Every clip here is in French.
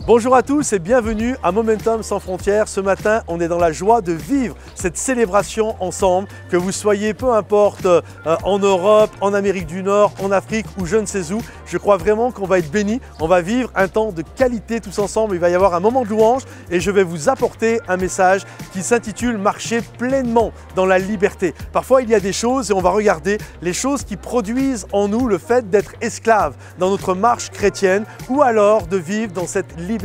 Bonjour à tous et bienvenue à Momentum sans frontières. Ce matin, on est dans la joie de vivre cette célébration ensemble, que vous soyez peu importe en Europe, en Amérique du Nord, en Afrique ou je ne sais où. Je crois vraiment qu'on va être bénis, on va vivre un temps de qualité tous ensemble. Il va y avoir un moment de louange et je vais vous apporter un message qui s'intitule « Marcher pleinement dans la liberté ». Parfois, il y a des choses et on va regarder les choses qui produisent en nous le fait d'être esclaves dans notre marche chrétienne ou alors de vivre dans cette liberté.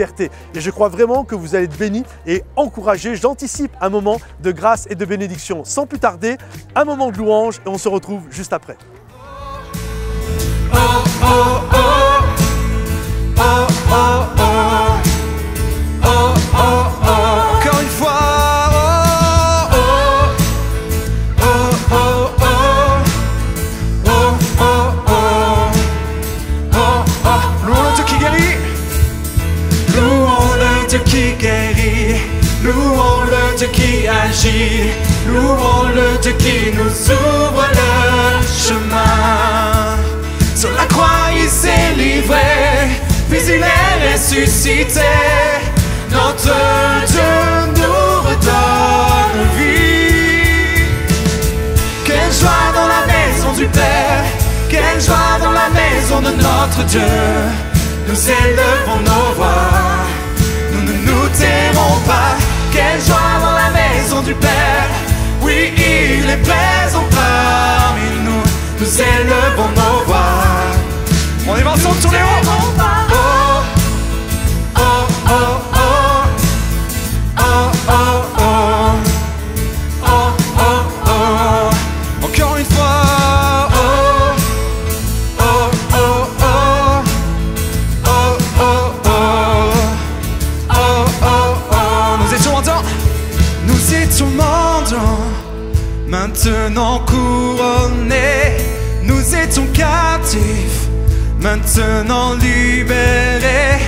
Et je crois vraiment que vous allez être bénis et encouragés. J'anticipe un moment de grâce et de bénédiction. Sans plus tarder, un moment de louange et on se retrouve juste après. Oh, oh, oh. Oh, oh, oh. Oh, oh, oh. Encore une fois. Oh, oh. Oh, oh, oh. Oh, oh, oh. Oh, oh. Louons le Dieu qui guérit. Louons le Dieu qui guérit. Louons le Dieu qui agit. Louons le Dieu qui nous ouvre le chemin. Sur la croix il s'est livré, puis il est ressuscité. Notre Dieu nous redonne vie. Quelle joie dans la maison du Père, quelle joie dans la maison de notre Dieu. Nous élevons nos voix, nous ne nous tairons pas. Quelle joie dans la maison du Père, oui il est présent parmi nous. Nous élevons nos voix. On est ensemble sur les hauts. Oh, oh, oh, oh. Oh, oh, oh. Oh, oh, oh. Encore une fois. Oh, oh, oh, oh. Oh, oh, oh. Oh, oh, oh. Nous étions mendiants. Nous étions mendiants. Maintenant couronnés. Nous étions captifs, maintenant libérés.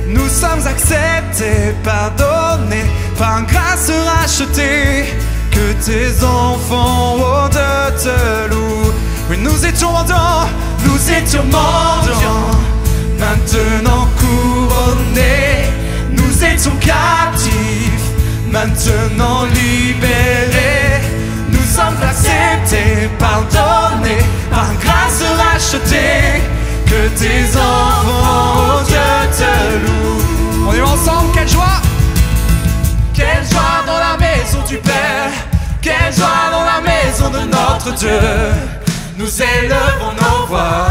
Nous sommes acceptés, pardonnés, par grâce rachetés. Que tes enfants au de te louent. Oui, nous étions mendiants, nous étions mendiants. Maintenant couronnés, nous étions captifs, maintenant libérés. Nous sommes acceptés, pardonnés, par grâce rachetés. Que tes enfants, oh Dieu, te louent. On est ensemble, quelle joie! Quelle joie dans la maison du Père, quelle joie dans la maison de notre Dieu. Nous élevons nos voix,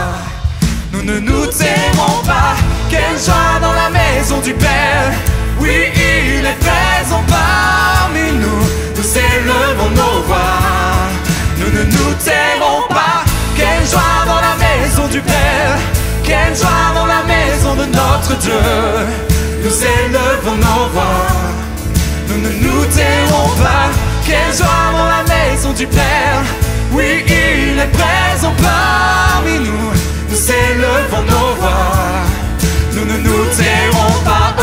nous ne nous tairons pas. Quelle joie dans la maison du Père, oui il est présent parmi nous. Nous élevons nos voix, nous ne nous tairons pas. Quelle joie dans la maison du Père, quelle joie dans la maison de notre Dieu. Nous élevons nos voix, nous ne nous tairons pas. Quelle joie dans la maison du Père, oui il est présent parmi nous. Nous élevons nos voix, nous ne nous tairons pas. Oh.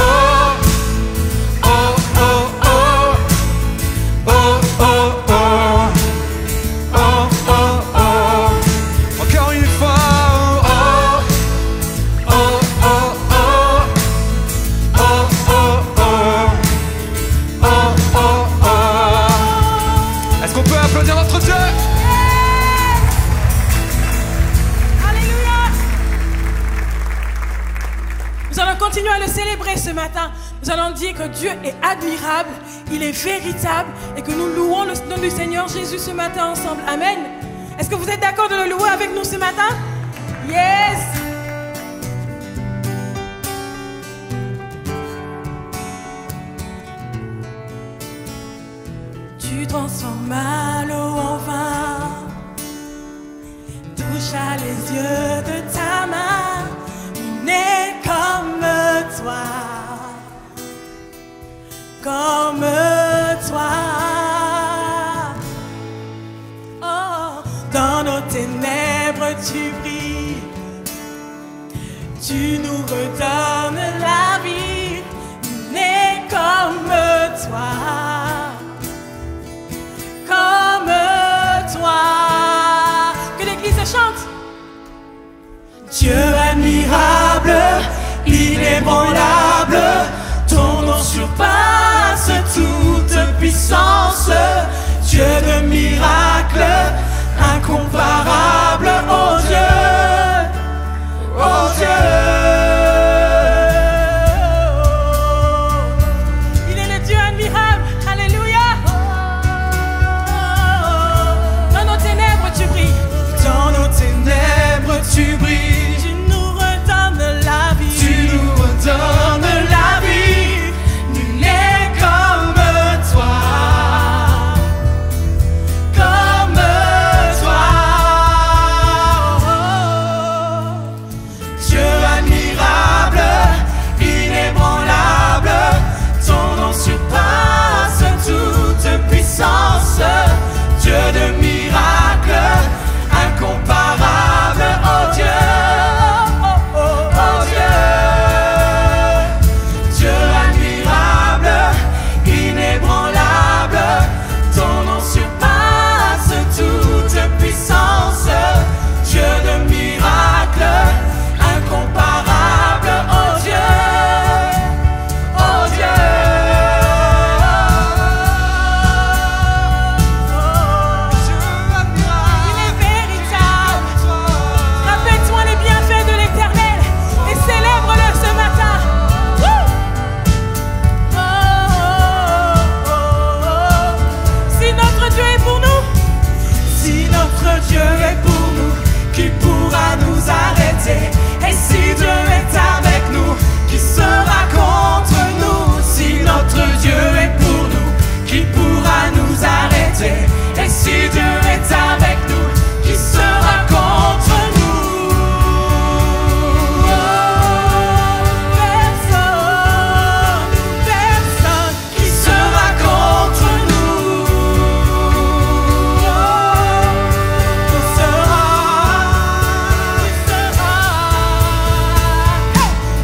Continuons à le célébrer ce matin. Nous allons dire que Dieu est admirable, il est véritable et que nous louons le nom du Seigneur Jésus ce matin ensemble. Amen. Est-ce que vous êtes d'accord de le louer avec nous ce matin? Yes. Tu transformes l'eau en vin, touche à les yeux de ta main. N'est comme toi, comme toi. Oh, dans nos ténèbres tu brilles, tu nous redonnes la vie. N'est comme toi, comme toi. Que l'Église chante. Dieu admirable, inébranlable, puissance, Dieu de miracles, incomparable, oh Dieu, oh Dieu. Il est le Dieu admirable. Alléluia. Dans nos ténèbres, tu brilles. Dans nos ténèbres, tu brilles. Tu nous redonnes la vie. Tu nous redonnes la vie. Nul n'est comme toi. Comme toi. Dieu admirable, inébranlable. Ton nom surpasse toute puissance. Dieu de miracles, incomparable, oh Dieu, oh Dieu. Dieu admirable, inébranlable, ton nom surpasse toute puissance. Dieu de miracles, incomparable, oh Dieu, oh Dieu. Il est véritable. Rappelle-toi les bienfaits de l'Éternel et célèbre-le ce matin. Wouh! Si notre Dieu est pour nous, Si notre Dieu est pour nous, qui pourra nous arrêter? Et si Dieu est avec nous, qui sera contre nous? Si notre Dieu est pour nous, qui pourra nous arrêter? Et si Dieu est avec nous, qui sera contre nous? personne, personne Qui sera contre nous? Qui sera?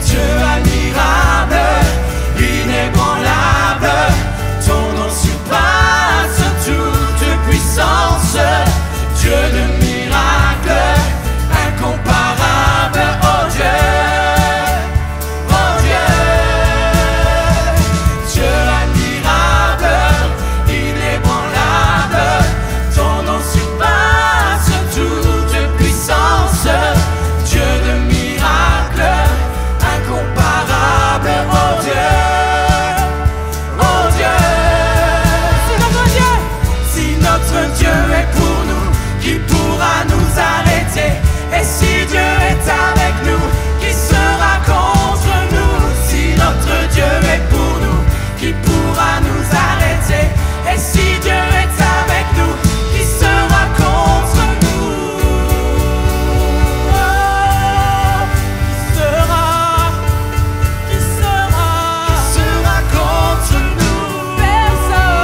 Dieu admirable, inébranlable, ton nom surpasse toute puissance. Dieu de miracles, incomparable, oh Dieu, oh Dieu. Dieu admirable, inébranlable, ton nom surpasse toute puissance. Dieu de miracles, incomparable, oh Dieu, oh Dieu. Si notre Dieu Si notre Dieu est pour nous, qui pourra nous arrêter? Et si Dieu est avec nous, qui sera contre nous? Si notre Dieu est pour nous, qui pourra nous arrêter? Et si Dieu est avec nous, qui sera contre nous? qui sera Qui sera contre nous? personne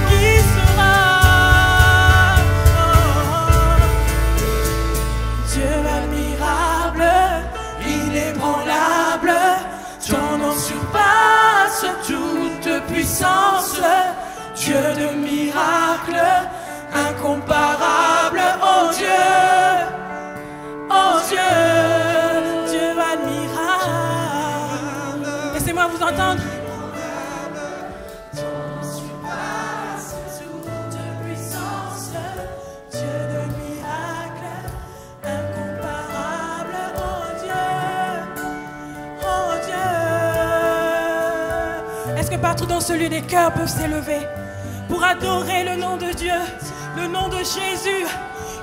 qui sera Dieu admirable, inébranlable, ton nom surpasse toute puissance. Dieu de miracles, incomparable, oh Dieu, oh Dieu, Dieu admirable. Laissez-moi vous entendre. toute puissance. Dieu de miracles, incomparable, oh Dieu, oh Dieu. Est-ce que partout dans ce lieu, des cœurs peuvent s'élever pour adorer le nom de Dieu, le nom de Jésus?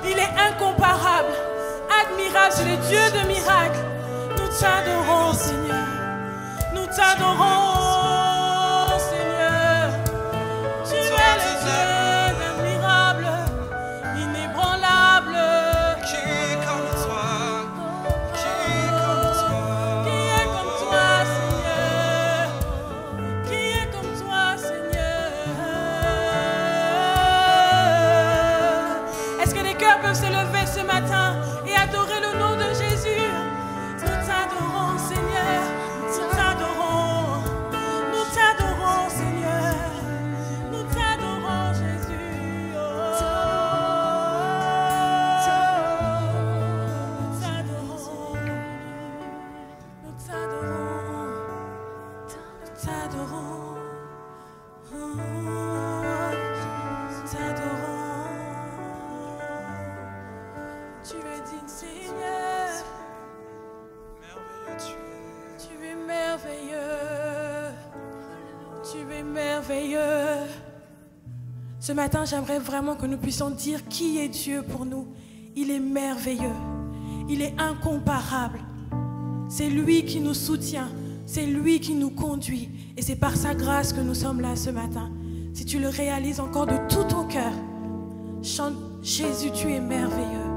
Il est incomparable, admirable, c'est le Dieu de miracles. Nous t'adorons, Seigneur. Nous t'adorons, Seigneur. Tu es le Dieu admirable, inébranlable. Qui est comme toi? Qui est Qui est comme toi, Seigneur? Qui est comme toi, Seigneur? Est-ce que les cœurs peuvent s'élever ce matin et adorer le nom de Jésus? Nous t'adorons, Seigneur. Nous t'adorons. Nous t'adorons, Seigneur. Nous t'adorons, Jésus. Oh. Nous t'adorons. Nous t'adorons. Nous t'adorons. Ce matin, j'aimerais vraiment que nous puissions dire qui est Dieu pour nous. Il est merveilleux. Il est incomparable. C'est lui qui nous soutient. C'est lui qui nous conduit. Et c'est par sa grâce que nous sommes là ce matin. Si tu le réalises encore de tout ton cœur, chante Jésus, tu es merveilleux.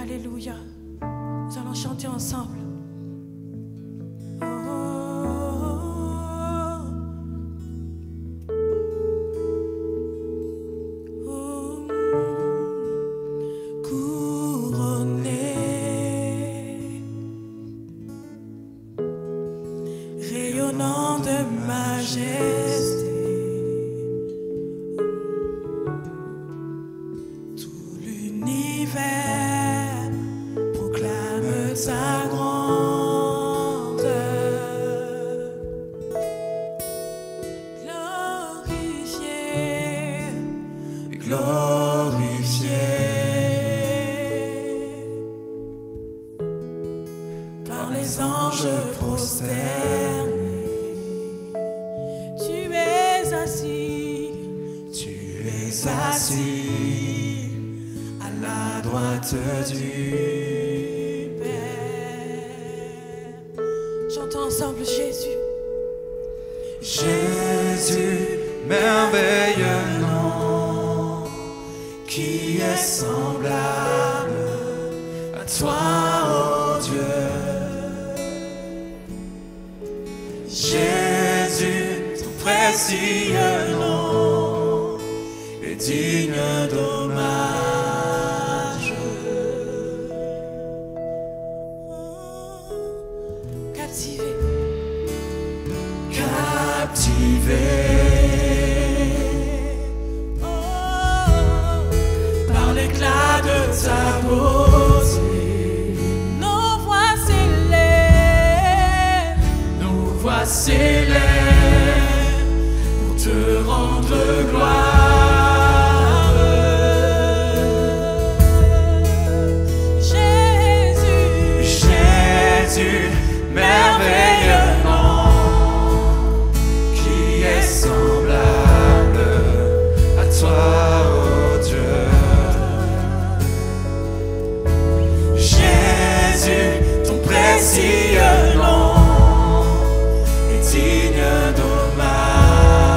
Alléluia. Nous allons chanter ensemble. Rayonnant de majesté, tout l'univers proclame ta grandeur. Glorifié, glorifié par les anges prosternés. Assis à la droite du Père. Chantons ensemble Jésus. Jésus, merveilleux nom, qui est semblable à toi, ô Dieu. Jésus, ton précieux nom, digne d'hommage. Captivé, captivé par l'éclat de ta beauté. nos voix s'élèvent, Nos voix s'élèvent pour te rendre gloire. Merveilleux nom, qui est semblable à toi, ô Dieu. Jésus, ton précieux nom est digne d'hommage.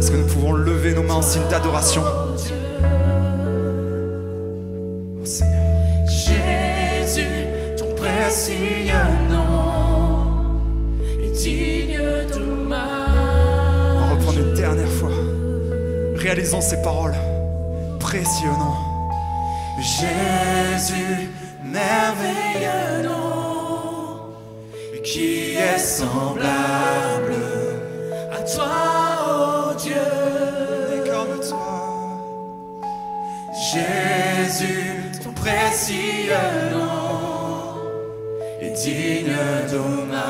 Est-ce que nous pouvons lever nos mains en signe d'adoration? Oh Seigneur. Jésus, ton précieux nom est digne d'hommage. On va reprendre une dernière fois. Réalisons ces paroles. Précieux nom. Jésus, merveilleux nom, qui est semblable à toi, ô Dieu. Comme toi. Jésus, ton précieux nom est digne d'hommage.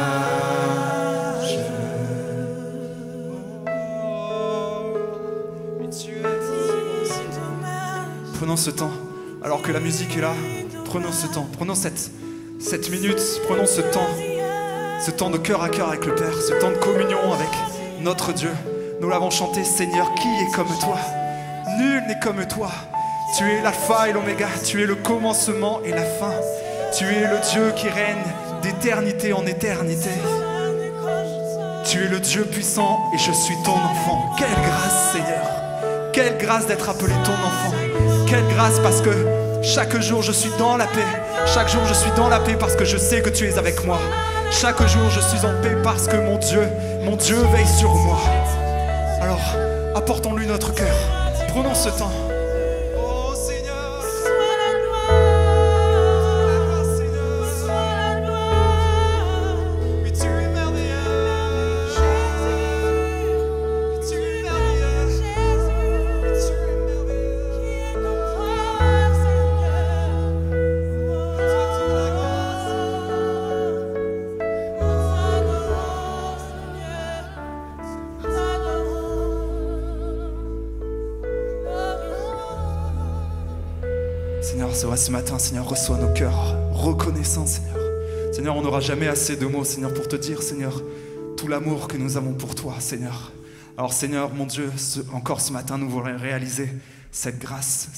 Prenons ce temps, alors que la musique est là, prenons ce temps, prenons cette minute, prenons ce temps de cœur à cœur avec le Père, ce temps de communion avec notre Dieu. Nous l'avons chanté, Seigneur, qui est comme toi? Nul n'est comme toi. Tu es l'alpha et l'oméga, tu es le commencement et la fin. Tu es le Dieu qui règne d'éternité en éternité. Tu es le Dieu puissant et je suis ton enfant. Quelle grâce, Seigneur! Quelle grâce d'être appelé ton enfant. Quelle grâce parce que chaque jour je suis dans la paix. Chaque jour je suis dans la paix parce que je sais que tu es avec moi. Chaque jour je suis en paix parce que mon Dieu veille sur moi. Alors, apportons-lui notre cœur. Prenons ce temps. Oh Seigneur. Oui, tu es merveilleux. Tu es merveilleux. Tu es merveilleux. Seigneur, c'est vrai, ce matin, Seigneur, reçois nos cœurs reconnaissants, Seigneur. Seigneur, on n'aura jamais assez de mots, Seigneur, pour te dire, Seigneur, tout l'amour que nous avons pour toi, Seigneur. Alors, Seigneur, mon Dieu, encore ce matin, nous voulons réaliser cette grâce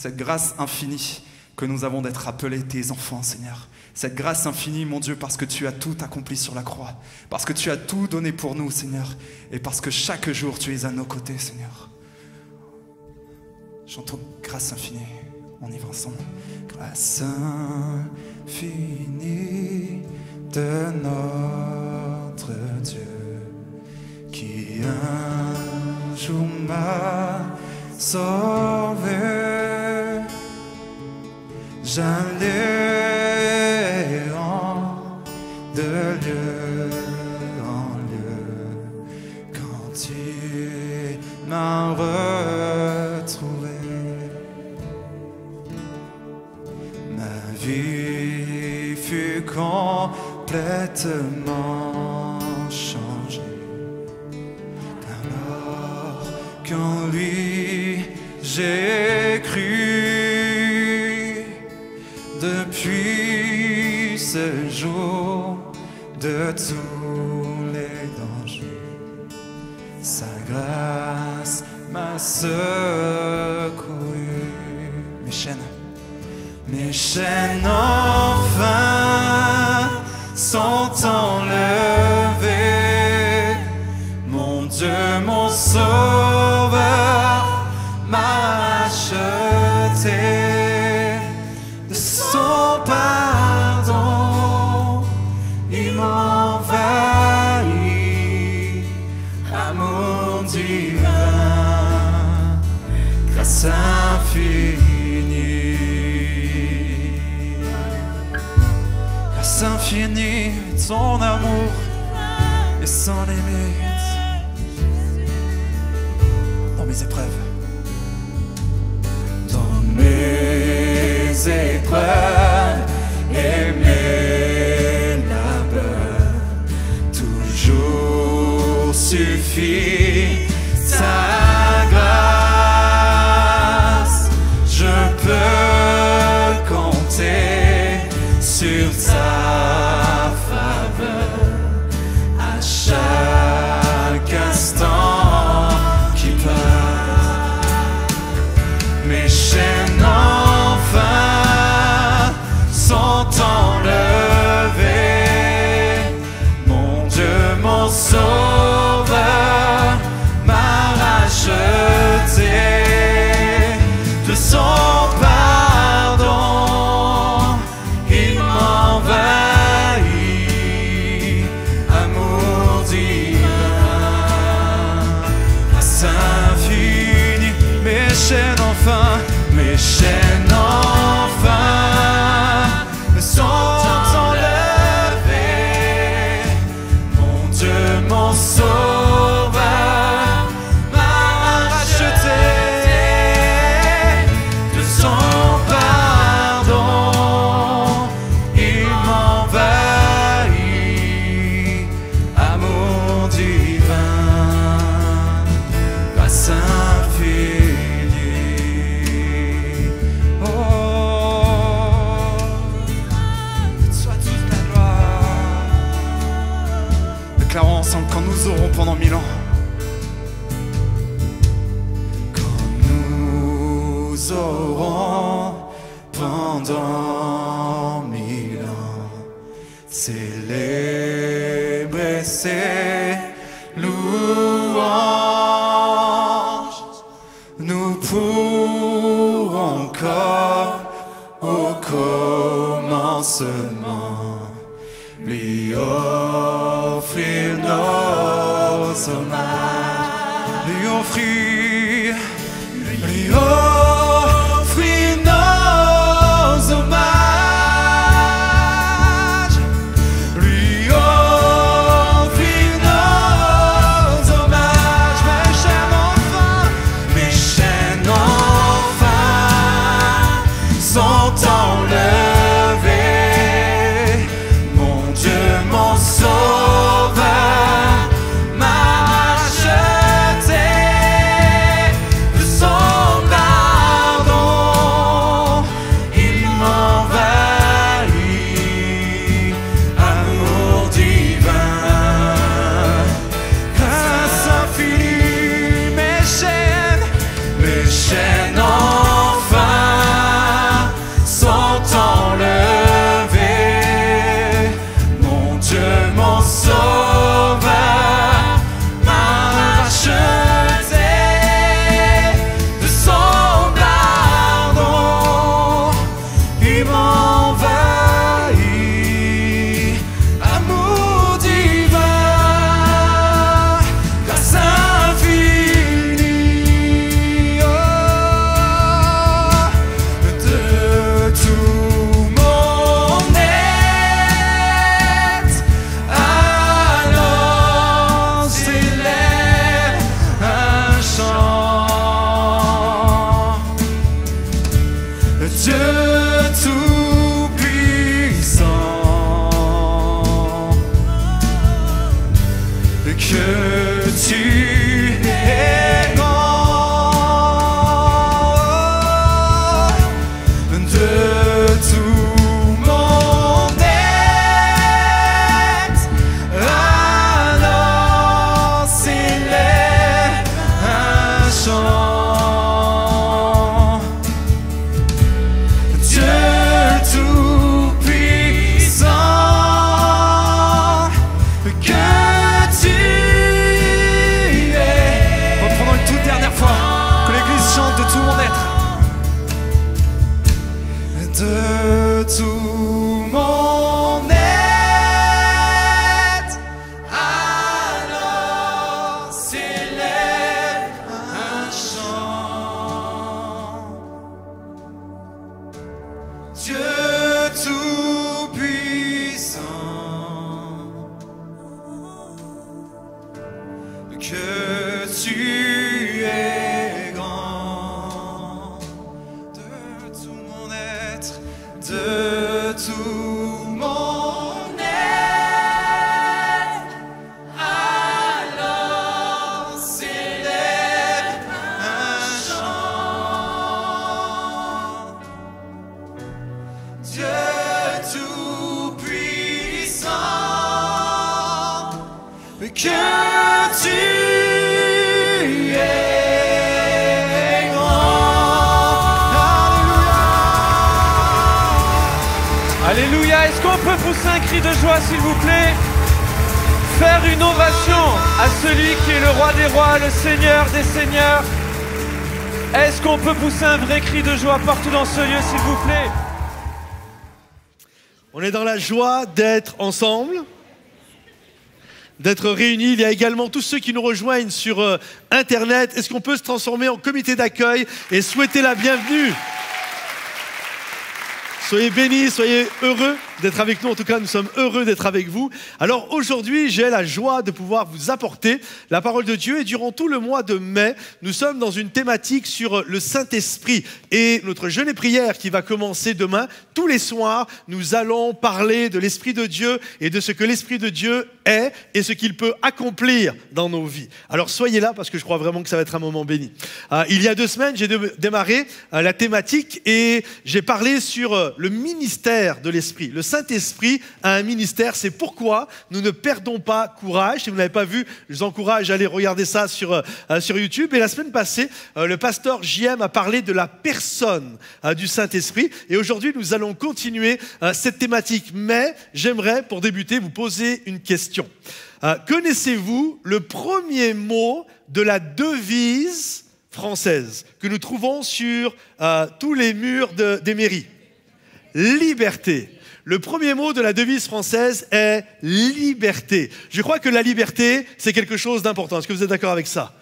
infinie que nous avons d'être appelés tes enfants, Seigneur. Cette grâce infinie, mon Dieu, parce que tu as tout accompli sur la croix, parce que tu as tout donné pour nous, Seigneur, et parce que chaque jour, tu es à nos côtés, Seigneur. Chantons grâce infinie. On y va ensemble. Grâce infinie de notre Dieu, qui un jour m'a sauvé. J'allais de lieu en lieu quand tu m'as retrouvé. Ma vie fut complètement changée. Alors qu'en lui j'ai cru, depuis ce jour de tous les dangers, sa grâce m'a secouru. Mes chaînes enfin sont enlevées. Mon Dieu, mon Sauveur m'a acheté. De son pardon, il m'envahit. Amour divin, grâce infinie. Grâce infinie, ton amour est sans limite. Dans mes épreuves, et mes labeurs, toujours suffit ta grâce. Je peux compter sur ta faveur à chaque instant qui passe. Mes chaînes enfin célébrer ses louanges. Nous pourrons encore au commencement lui offrir nos hommages, lui offrir nos hommages, lui offrir nos hommages. Mes chaînes enfin sont enlevées. Mon Dieu, mon sauveur m'a racheté de son pardon. Il m'envahit, amour divin, grâce infinie. Mes chaînes enfin sont enlevées. Mon Dieu, mon sauveur m'a racheté de son pardon. Il m'envahit, amour divin, grâce infinie. Oh, de tout mon être, alors s'élève un chant. Dieu tout-puissant, que tu es grand. De tout mon être, alors s'élève un chant. Dieu tout-puissant, que tu es. Reprenons une toute dernière fois, que l'Église chante de tout mon être. De tout mon être, alors s'élève un chant. Dieu tout-puissant, que tu es grand. De tout mon être, de tout mon être, alors s'élève un chant. Dieu tout-puissant, que tu es grand. Alléluia. Est-ce qu'on peut pousser un cri de joie, s'il vous plaît? Faire une ovation à celui qui est le roi des rois, le Seigneur des seigneurs. Est-ce qu'on peut pousser un vrai cri de joie partout dans ce lieu, s'il vous plaît? On est dans la joie d'être ensemble, d'être réunis. Il y a également tous ceux qui nous rejoignent sur Internet. Est-ce qu'on peut se transformer en comité d'accueil et souhaiter la bienvenue? Soyez bénis, soyez heureux d'être avec nous. En tout cas, nous sommes heureux d'être avec vous. Alors aujourd'hui, j'ai la joie de pouvoir vous apporter la parole de Dieu. Et durant tout le mois de mai, nous sommes dans une thématique sur le Saint-Esprit. Et notre jeûne et prière qui va commencer demain, tous les soirs, nous allons parler de l'Esprit de Dieu et de ce que l'Esprit de Dieu est et ce qu'il peut accomplir dans nos vies. Alors soyez là parce que je crois vraiment que ça va être un moment béni. Il y a 2 semaines, j'ai démarré la thématique et j'ai parlé sur le ministère de l'Esprit, le Saint-Esprit a un ministère. C'est pourquoi nous ne perdons pas courage. Si vous n'avez pas vu, je vous encourage à aller regarder ça sur YouTube. Et la semaine passée, le pasteur JM a parlé de la personne du Saint-Esprit. Et aujourd'hui, nous allons continuer cette thématique. Mais j'aimerais, pour débuter, vous poser une question. Connaissez-vous le premier mot de la devise française que nous trouvons sur tous les murs des mairies? Liberté. Le premier mot de la devise française est liberté. Je crois que la liberté, c'est quelque chose d'important. Est-ce que vous êtes d'accord avec ça?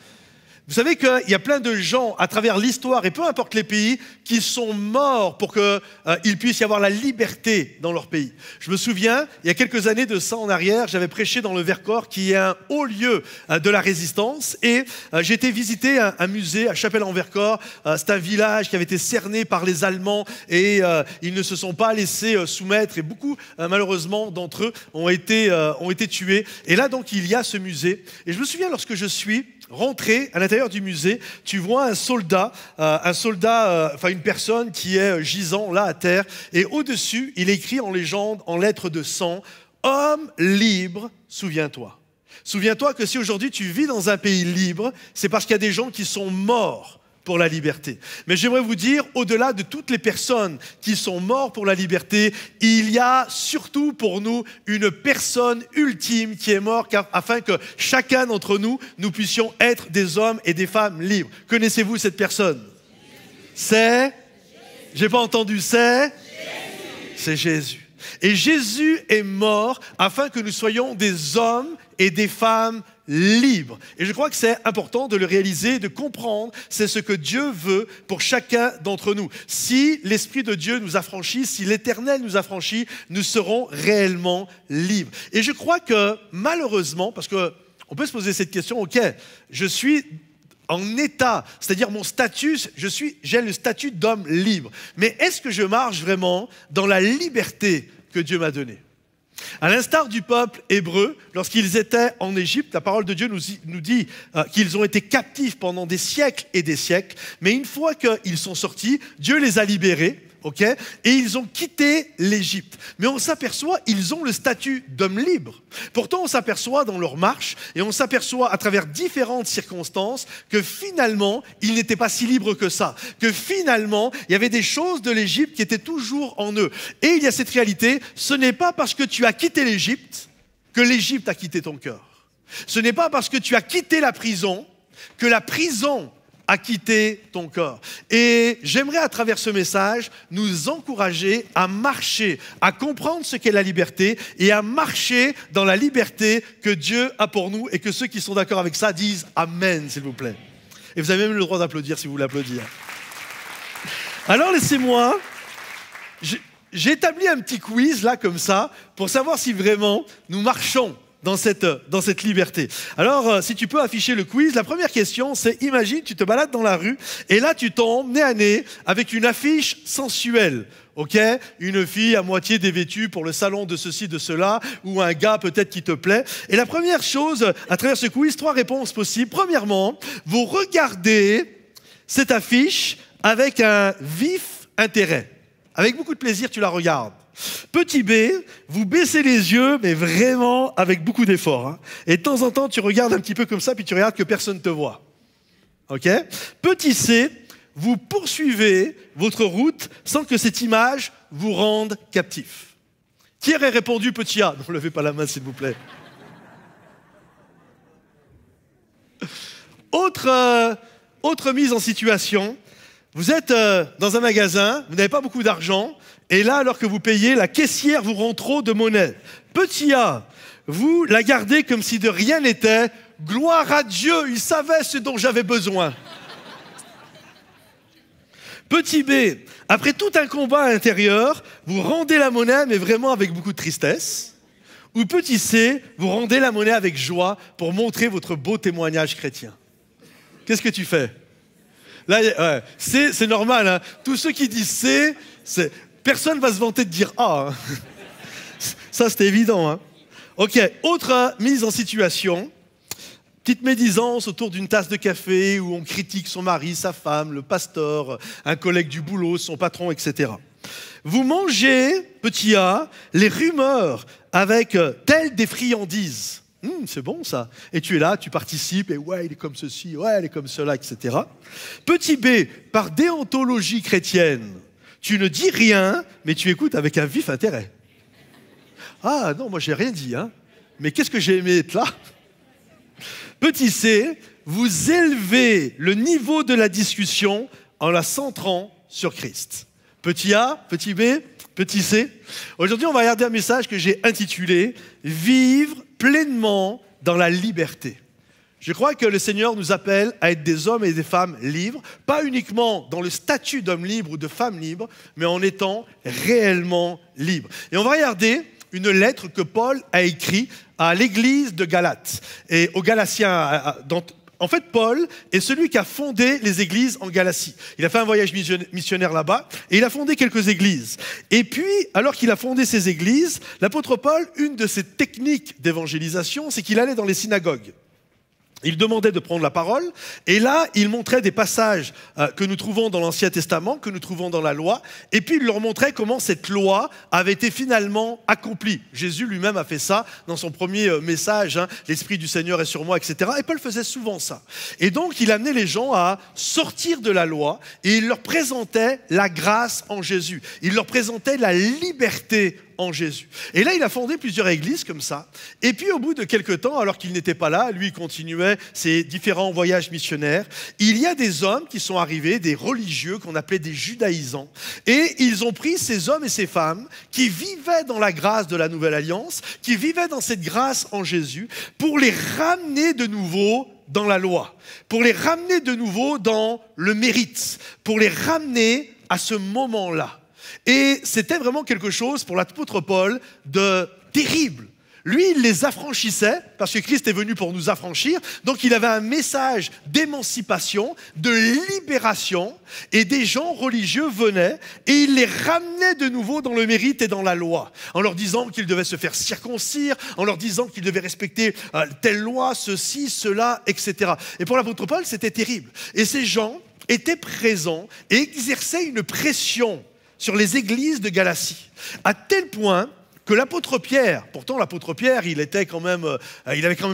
Vous savez qu'il y a plein de gens à travers l'histoire, et peu importe les pays, qui sont morts pour qu'il puisse y avoir la liberté dans leur pays. Je me souviens, il y a quelques années de ça en arrière, j'avais prêché dans le Vercors, qui est un haut lieu de la résistance, et j'ai été visiter un musée à Chapelle-en-Vercors. C'est un village qui avait été cerné par les Allemands, et ils ne se sont pas laissés soumettre, et beaucoup, malheureusement, d'entre eux ont été tués. Et là, donc, il y a ce musée. Et je me souviens, lorsque je suis rentré à l'intérieur du musée, tu vois un soldat, une personne qui est gisant là à terre, et au-dessus, il est écrit en légende, en lettres de sang, « Homme libre, souviens-toi ». Souviens-toi que si aujourd'hui tu vis dans un pays libre, c'est parce qu'il y a des gens qui sont morts pour la liberté. Mais j'aimerais vous dire, au-delà de toutes les personnes qui sont mortes pour la liberté, il y a surtout pour nous une personne ultime qui est morte afin que chacun d'entre nous, nous puissions être des hommes et des femmes libres. Connaissez-vous cette personne? C'est? J'ai pas entendu, c'est? Jésus. C'est Jésus. Et Jésus est mort afin que nous soyons des hommes et des femmes libres. Et je crois que c'est important de le réaliser, de comprendre, c'est ce que Dieu veut pour chacun d'entre nous. Si l'Esprit de Dieu nous affranchit, si l'Éternel nous affranchit, nous serons réellement libres. Et je crois que malheureusement, parce qu'on peut se poser cette question, ok, je suis en état, c'est-à-dire mon statut, j'ai le statut d'homme libre. Mais est-ce que je marche vraiment dans la liberté que Dieu m'a donnée? À l'instar du peuple hébreu, lorsqu'ils étaient en Égypte, la parole de Dieu nous dit qu'ils ont été captifs pendant des siècles et des siècles, mais une fois qu'ils sont sortis, Dieu les a libérés, ok, et ils ont quitté l'Égypte. Mais on s'aperçoit, ils ont le statut d'hommes libres. Pourtant, on s'aperçoit dans leur marche, et on s'aperçoit à travers différentes circonstances, que finalement, ils n'étaient pas si libres que ça. Que finalement, il y avait des choses de l'Égypte qui étaient toujours en eux. Et il y a cette réalité, ce n'est pas parce que tu as quitté l'Égypte que l'Égypte a quitté ton cœur. Ce n'est pas parce que tu as quitté la prison que la prison à quitter ton corps. Et j'aimerais à travers ce message nous encourager à marcher, à comprendre ce qu'est la liberté et à marcher dans la liberté que Dieu a pour nous, et que ceux qui sont d'accord avec ça disent Amen, s'il vous plaît. Et vous avez même le droit d'applaudir si vous voulez applaudir. Alors laissez-moi, j'ai établi un petit quiz là comme ça pour savoir si vraiment nous marchons dans cette liberté. Alors, si tu peux afficher le quiz, la première question, c'est imagine, tu te balades dans la rue et là, tu tombes nez à nez avec une affiche sensuelle. Ok, une fille à moitié dévêtue pour le salon de ceci, de cela, ou un gars peut-être qui te plaît. Et la première chose, à travers ce quiz, 3 réponses possibles. Premièrement, vous regardez cette affiche avec un vif intérêt. Avec beaucoup de plaisir, tu la regardes. Petit B, vous baissez les yeux, mais vraiment avec beaucoup d'effort. Hein. Et de temps en temps, tu regardes un petit peu comme ça, puis tu regardes que personne ne te voit. Ok ? Petit C, vous poursuivez votre route sans que cette image vous rende captif. Qui aurait répondu petit A? Ne levez pas la main, s'il vous plaît. Autre mise en situation. Vous êtes dans un magasin, vous n'avez pas beaucoup d'argent, et là, alors que vous payez, la caissière vous rend trop de monnaie. Petit A, vous la gardez comme si de rien n'était. Gloire à Dieu, il savait ce dont j'avais besoin. Petit B, après tout un combat intérieur, vous rendez la monnaie, mais vraiment avec beaucoup de tristesse. Ou petit C, vous rendez la monnaie avec joie pour montrer votre beau témoignage chrétien. Qu'est-ce que tu fais? Là, ouais, c'est normal. Hein. Tous ceux qui disent C, personne ne va se vanter de dire A. Hein. Ça, c'est évident. Hein. Ok, autre mise en situation. Petite médisance autour d'une tasse de café où on critique son mari, sa femme, le pasteur, un collègue du boulot, son patron, etc. Vous mangez, petit a, les rumeurs avec telles des friandises. C'est bon ça. Et tu es là, tu participes, et ouais, il est comme ceci, ouais, il est comme cela, etc. Petit b, par déontologie chrétienne, tu ne dis rien, mais tu écoutes avec un vif intérêt. Ah non, moi j'ai rien dit, hein. Mais qu'est-ce que j'ai aimé être là? Petit c, vous élevez le niveau de la discussion en la centrant sur Christ. Petit a, petit b, petit c. Aujourd'hui, on va regarder un message que j'ai intitulé « Vivre pleinement dans la liberté ». Je crois que le Seigneur nous appelle à être des hommes et des femmes libres, pas uniquement dans le statut d'homme libre ou de femme libre, mais en étant réellement libres. Et on va regarder une lettre que Paul a écrite à l'église de Galate et aux Galatiens. En fait, Paul est celui qui a fondé les églises en Galatie. Il a fait un voyage missionnaire là-bas et il a fondé quelques églises. Et puis, alors qu'il a fondé ces églises, l'apôtre Paul, une de ses techniques d'évangélisation, c'est qu'il allait dans les synagogues. Il demandait de prendre la parole, et là, il montrait des passages que nous trouvons dans l'Ancien Testament, que nous trouvons dans la loi, et puis il leur montrait comment cette loi avait été finalement accomplie. Jésus lui-même a fait ça dans son premier message, hein, « L'Esprit du Seigneur est sur moi », etc. Et Paul faisait souvent ça. Et donc, il amenait les gens à sortir de la loi, et il leur présentait la grâce en Jésus. Il leur présentait la liberté en Jésus. Et là, il a fondé plusieurs églises comme ça. Et puis, au bout de quelques temps, alors qu'il n'était pas là, lui, il continuait ses différents voyages missionnaires, il y a des hommes qui sont arrivés, des religieux qu'on appelait des judaïsants. Et ils ont pris ces hommes et ces femmes qui vivaient dans la grâce de la Nouvelle Alliance, qui vivaient dans cette grâce en Jésus, pour les ramener de nouveau dans la loi, pour les ramener de nouveau dans le mérite, pour les ramener à ce moment-là. Et c'était vraiment quelque chose pour l'apôtre Paul de terrible. Lui, il les affranchissait, parce que Christ est venu pour nous affranchir, donc il avait un message d'émancipation, de libération, et des gens religieux venaient, et il les ramenait de nouveau dans le mérite et dans la loi, en leur disant qu'ils devaient se faire circoncire, en leur disant qu'ils devaient respecter telle loi, ceci, cela, etc. Et pour l'apôtre Paul, c'était terrible. Et ces gens étaient présents et exerçaient une pression sur les églises de Galatie, à tel point que l'apôtre Pierre, pourtant l'apôtre Pierre, il avait quand même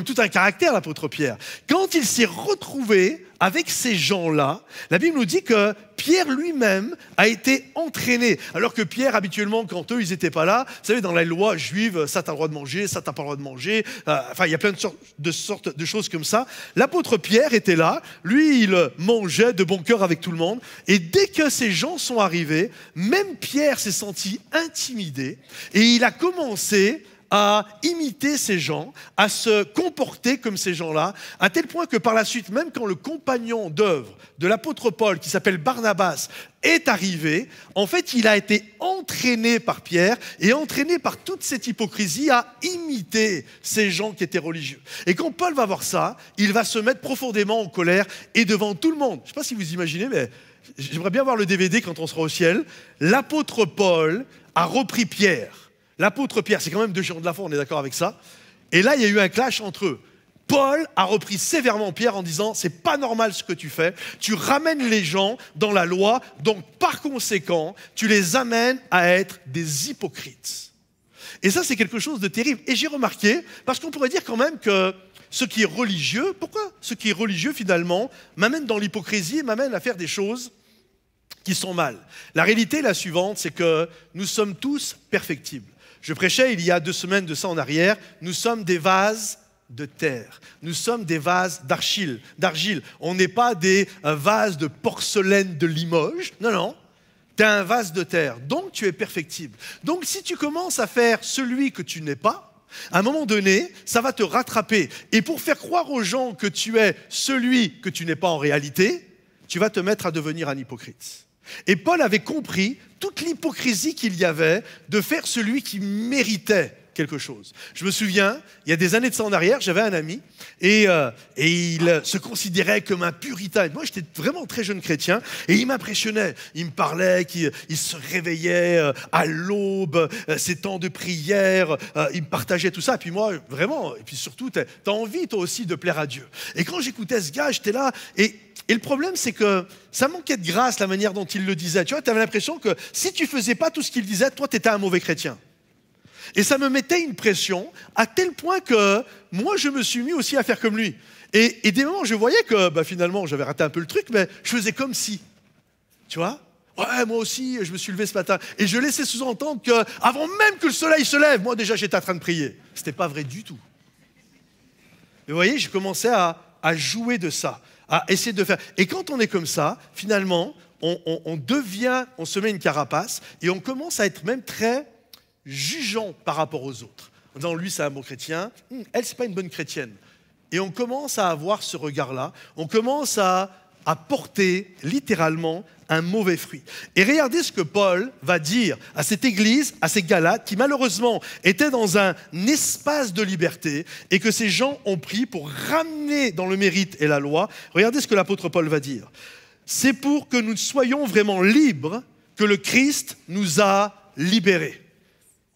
tout un caractère, l'apôtre Pierre. Quand il s'est retrouvé avec ces gens-là, la Bible nous dit que Pierre lui-même a été entraîné. Alors que Pierre, habituellement, quand eux, ils n'étaient pas là, vous savez, dans la loi juive, ça, tu as le droit de manger, ça, tu n'as pas le droit de manger. Il y a plein de choses comme ça. L'apôtre Pierre était là. Lui, il mangeait de bon cœur avec tout le monde. Et dès que ces gens sont arrivés, même Pierre s'est senti intimidé. Et il a commencé à imiter ces gens, à se comporter comme ces gens-là, à tel point que par la suite, même quand le compagnon d'œuvre de l'apôtre Paul, qui s'appelle Barnabas, est arrivé, en fait, il a été entraîné par Pierre et entraîné par toute cette hypocrisie à imiter ces gens qui étaient religieux. Et quand Paul va voir ça, il va se mettre profondément en colère et devant tout le monde. Je ne sais pas si vous imaginez, mais j'aimerais bien voir le DVD quand on sera au ciel. L'apôtre Paul a repris Pierre. L'apôtre Pierre, c'est quand même deux géants de la foi, on est d'accord avec ça. Et là, il y a eu un clash entre eux. Paul a repris sévèrement Pierre en disant « c'est pas normal ce que tu fais, tu ramènes les gens dans la loi, donc par conséquent, tu les amènes à être des hypocrites. » Et ça, c'est quelque chose de terrible. Et j'ai remarqué, parce qu'on pourrait dire quand même que ce qui est religieux, pourquoi ce qui est religieux finalement m'amène dans l'hypocrisie et m'amène à faire des choses qui sont mal. La réalité est la suivante, c'est que nous sommes tous perfectibles. Je prêchais il y a 2 semaines de ça en arrière, nous sommes des vases de terre. Nous sommes des vases d'argile. On n'est pas des vases de porcelaine de Limoges. Non, non. Tu es un vase de terre. Donc, tu es perfectible. Donc, si tu commences à faire celui que tu n'es pas, à un moment donné, ça va te rattraper. Et pour faire croire aux gens que tu es celui que tu n'es pas en réalité, tu vas te mettre à devenir un hypocrite. Et Paul avait compris toute l'hypocrisie qu'il y avait de faire celui qui méritait quelque chose. Je me souviens, il y a des années de ça en arrière, j'avais un ami et il se considérait comme un puritain. Moi, j'étais vraiment très jeune chrétien et il m'impressionnait. Il me parlait qu'il se réveillait à l'aube, ses temps de prière, il me partageait tout ça. Et puis moi, vraiment, et puis surtout, t'as envie toi aussi de plaire à Dieu. Et quand j'écoutais ce gars, j'étais là et Et le problème, c'est que ça manquait de grâce, la manière dont il le disait. Tu vois, tu avais l'impression que si tu ne faisais pas tout ce qu'il disait, toi, tu étais un mauvais chrétien. Et ça me mettait une pression à tel point que moi, je me suis mis aussi à faire comme lui. Et des moments, je voyais que finalement, j'avais raté un peu le truc, mais je faisais comme si. Tu vois? Ouais, moi aussi, je me suis levé ce matin. Et je laissais sous-entendre qu'avant même que le soleil se lève, moi déjà, j'étais en train de prier. Ce n'était pas vrai du tout. Mais vous voyez, je commençais à jouer de ça, à essayer de faire. Et quand on est comme ça, finalement, on se met une carapace et on commence à être même très jugeant par rapport aux autres. En disant, lui, c'est un bon chrétien, elle, c'est pas une bonne chrétienne. Et on commence à avoir ce regard-là, on commence à porter littéralement un mauvais fruit. Et regardez ce que Paul va dire à cette église, à ces Galates, qui malheureusement étaient dans un espace de liberté et que ces gens ont pris pour ramener dans le mérite et la loi. Regardez ce que l'apôtre Paul va dire. C'est pour que nous soyons vraiment libres que le Christ nous a libérés.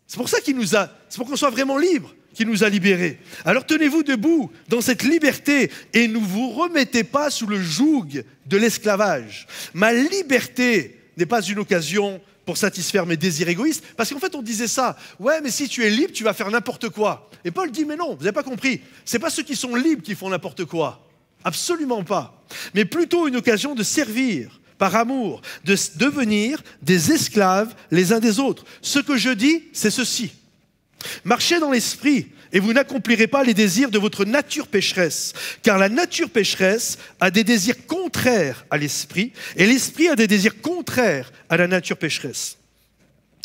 C'est pour ça c'est pour qu'on soit vraiment libres qu'il nous a libérés. Alors tenez-vous debout dans cette liberté et ne vous remettez pas sous le joug de l'esclavage. Ma liberté n'est pas une occasion pour satisfaire mes désirs égoïstes, parce qu'en fait on disait ça, ouais mais si tu es libre tu vas faire n'importe quoi. Et Paul dit mais non, vous n'avez pas compris, c'est pas ceux qui sont libres qui font n'importe quoi, absolument pas, mais plutôt une occasion de servir par amour, de devenir des esclaves les uns des autres. Ce que je dis, c'est ceci. Marchez dans l'esprit et vous n'accomplirez pas les désirs de votre nature pécheresse, car la nature pécheresse a des désirs contraires à l'esprit et l'esprit a des désirs contraires à la nature pécheresse.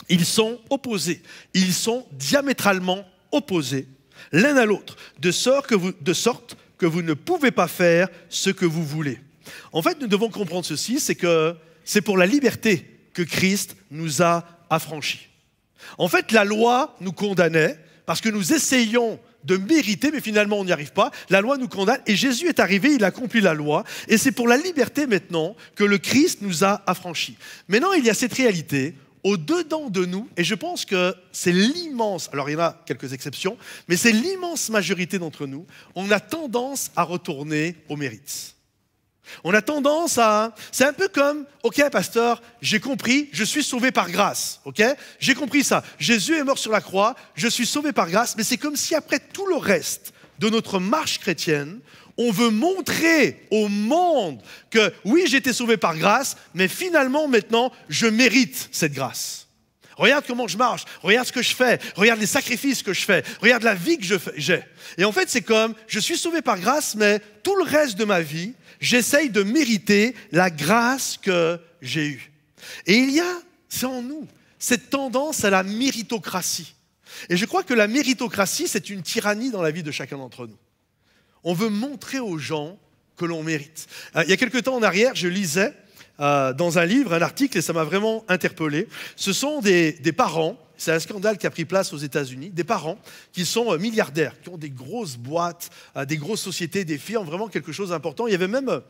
Ils sont opposés, ils sont diamétralement opposés l'un à l'autre, de sorte que vous ne pouvez pas faire ce que vous voulez. En fait, nous devons comprendre ceci, c'est que c'est pour la liberté que Christ nous a affranchis. En fait, la loi nous condamnait parce que nous essayons de mériter, mais finalement on n'y arrive pas. La loi nous condamne et Jésus est arrivé, il a accompli la loi. Et c'est pour la liberté maintenant que le Christ nous a affranchis. Maintenant, il y a cette réalité au-dedans de nous, et je pense que c'est l'immense, alors il y en a quelques exceptions, mais c'est l'immense majorité d'entre nous, on a tendance à retourner au mérite. On a tendance à... C'est un peu comme, ok pasteur, j'ai compris, je suis sauvé par grâce, ok? J'ai compris ça, Jésus est mort sur la croix, je suis sauvé par grâce, mais c'est comme si après tout le reste de notre marche chrétienne, on veut montrer au monde que oui, j'ai été sauvé par grâce, mais finalement maintenant, je mérite cette grâce. Regarde comment je marche, regarde ce que je fais, regarde les sacrifices que je fais, regarde la vie que j'ai. Et en fait, c'est comme, je suis sauvé par grâce, mais tout le reste de ma vie, j'essaye de mériter la grâce que j'ai eue. Et il y a, c'est en nous, cette tendance à la méritocratie. Et je crois que la méritocratie, c'est une tyrannie dans la vie de chacun d'entre nous. On veut montrer aux gens que l'on mérite. Il y a quelque temps en arrière, je lisais dans un livre, un article, et ça m'a vraiment interpellé. Ce sont des parents, c'est un scandale qui a pris place aux États-Unis, des parents qui sont milliardaires, qui ont des grosses boîtes, des grosses sociétés, des firmes, vraiment quelque chose d'important. Il y avait même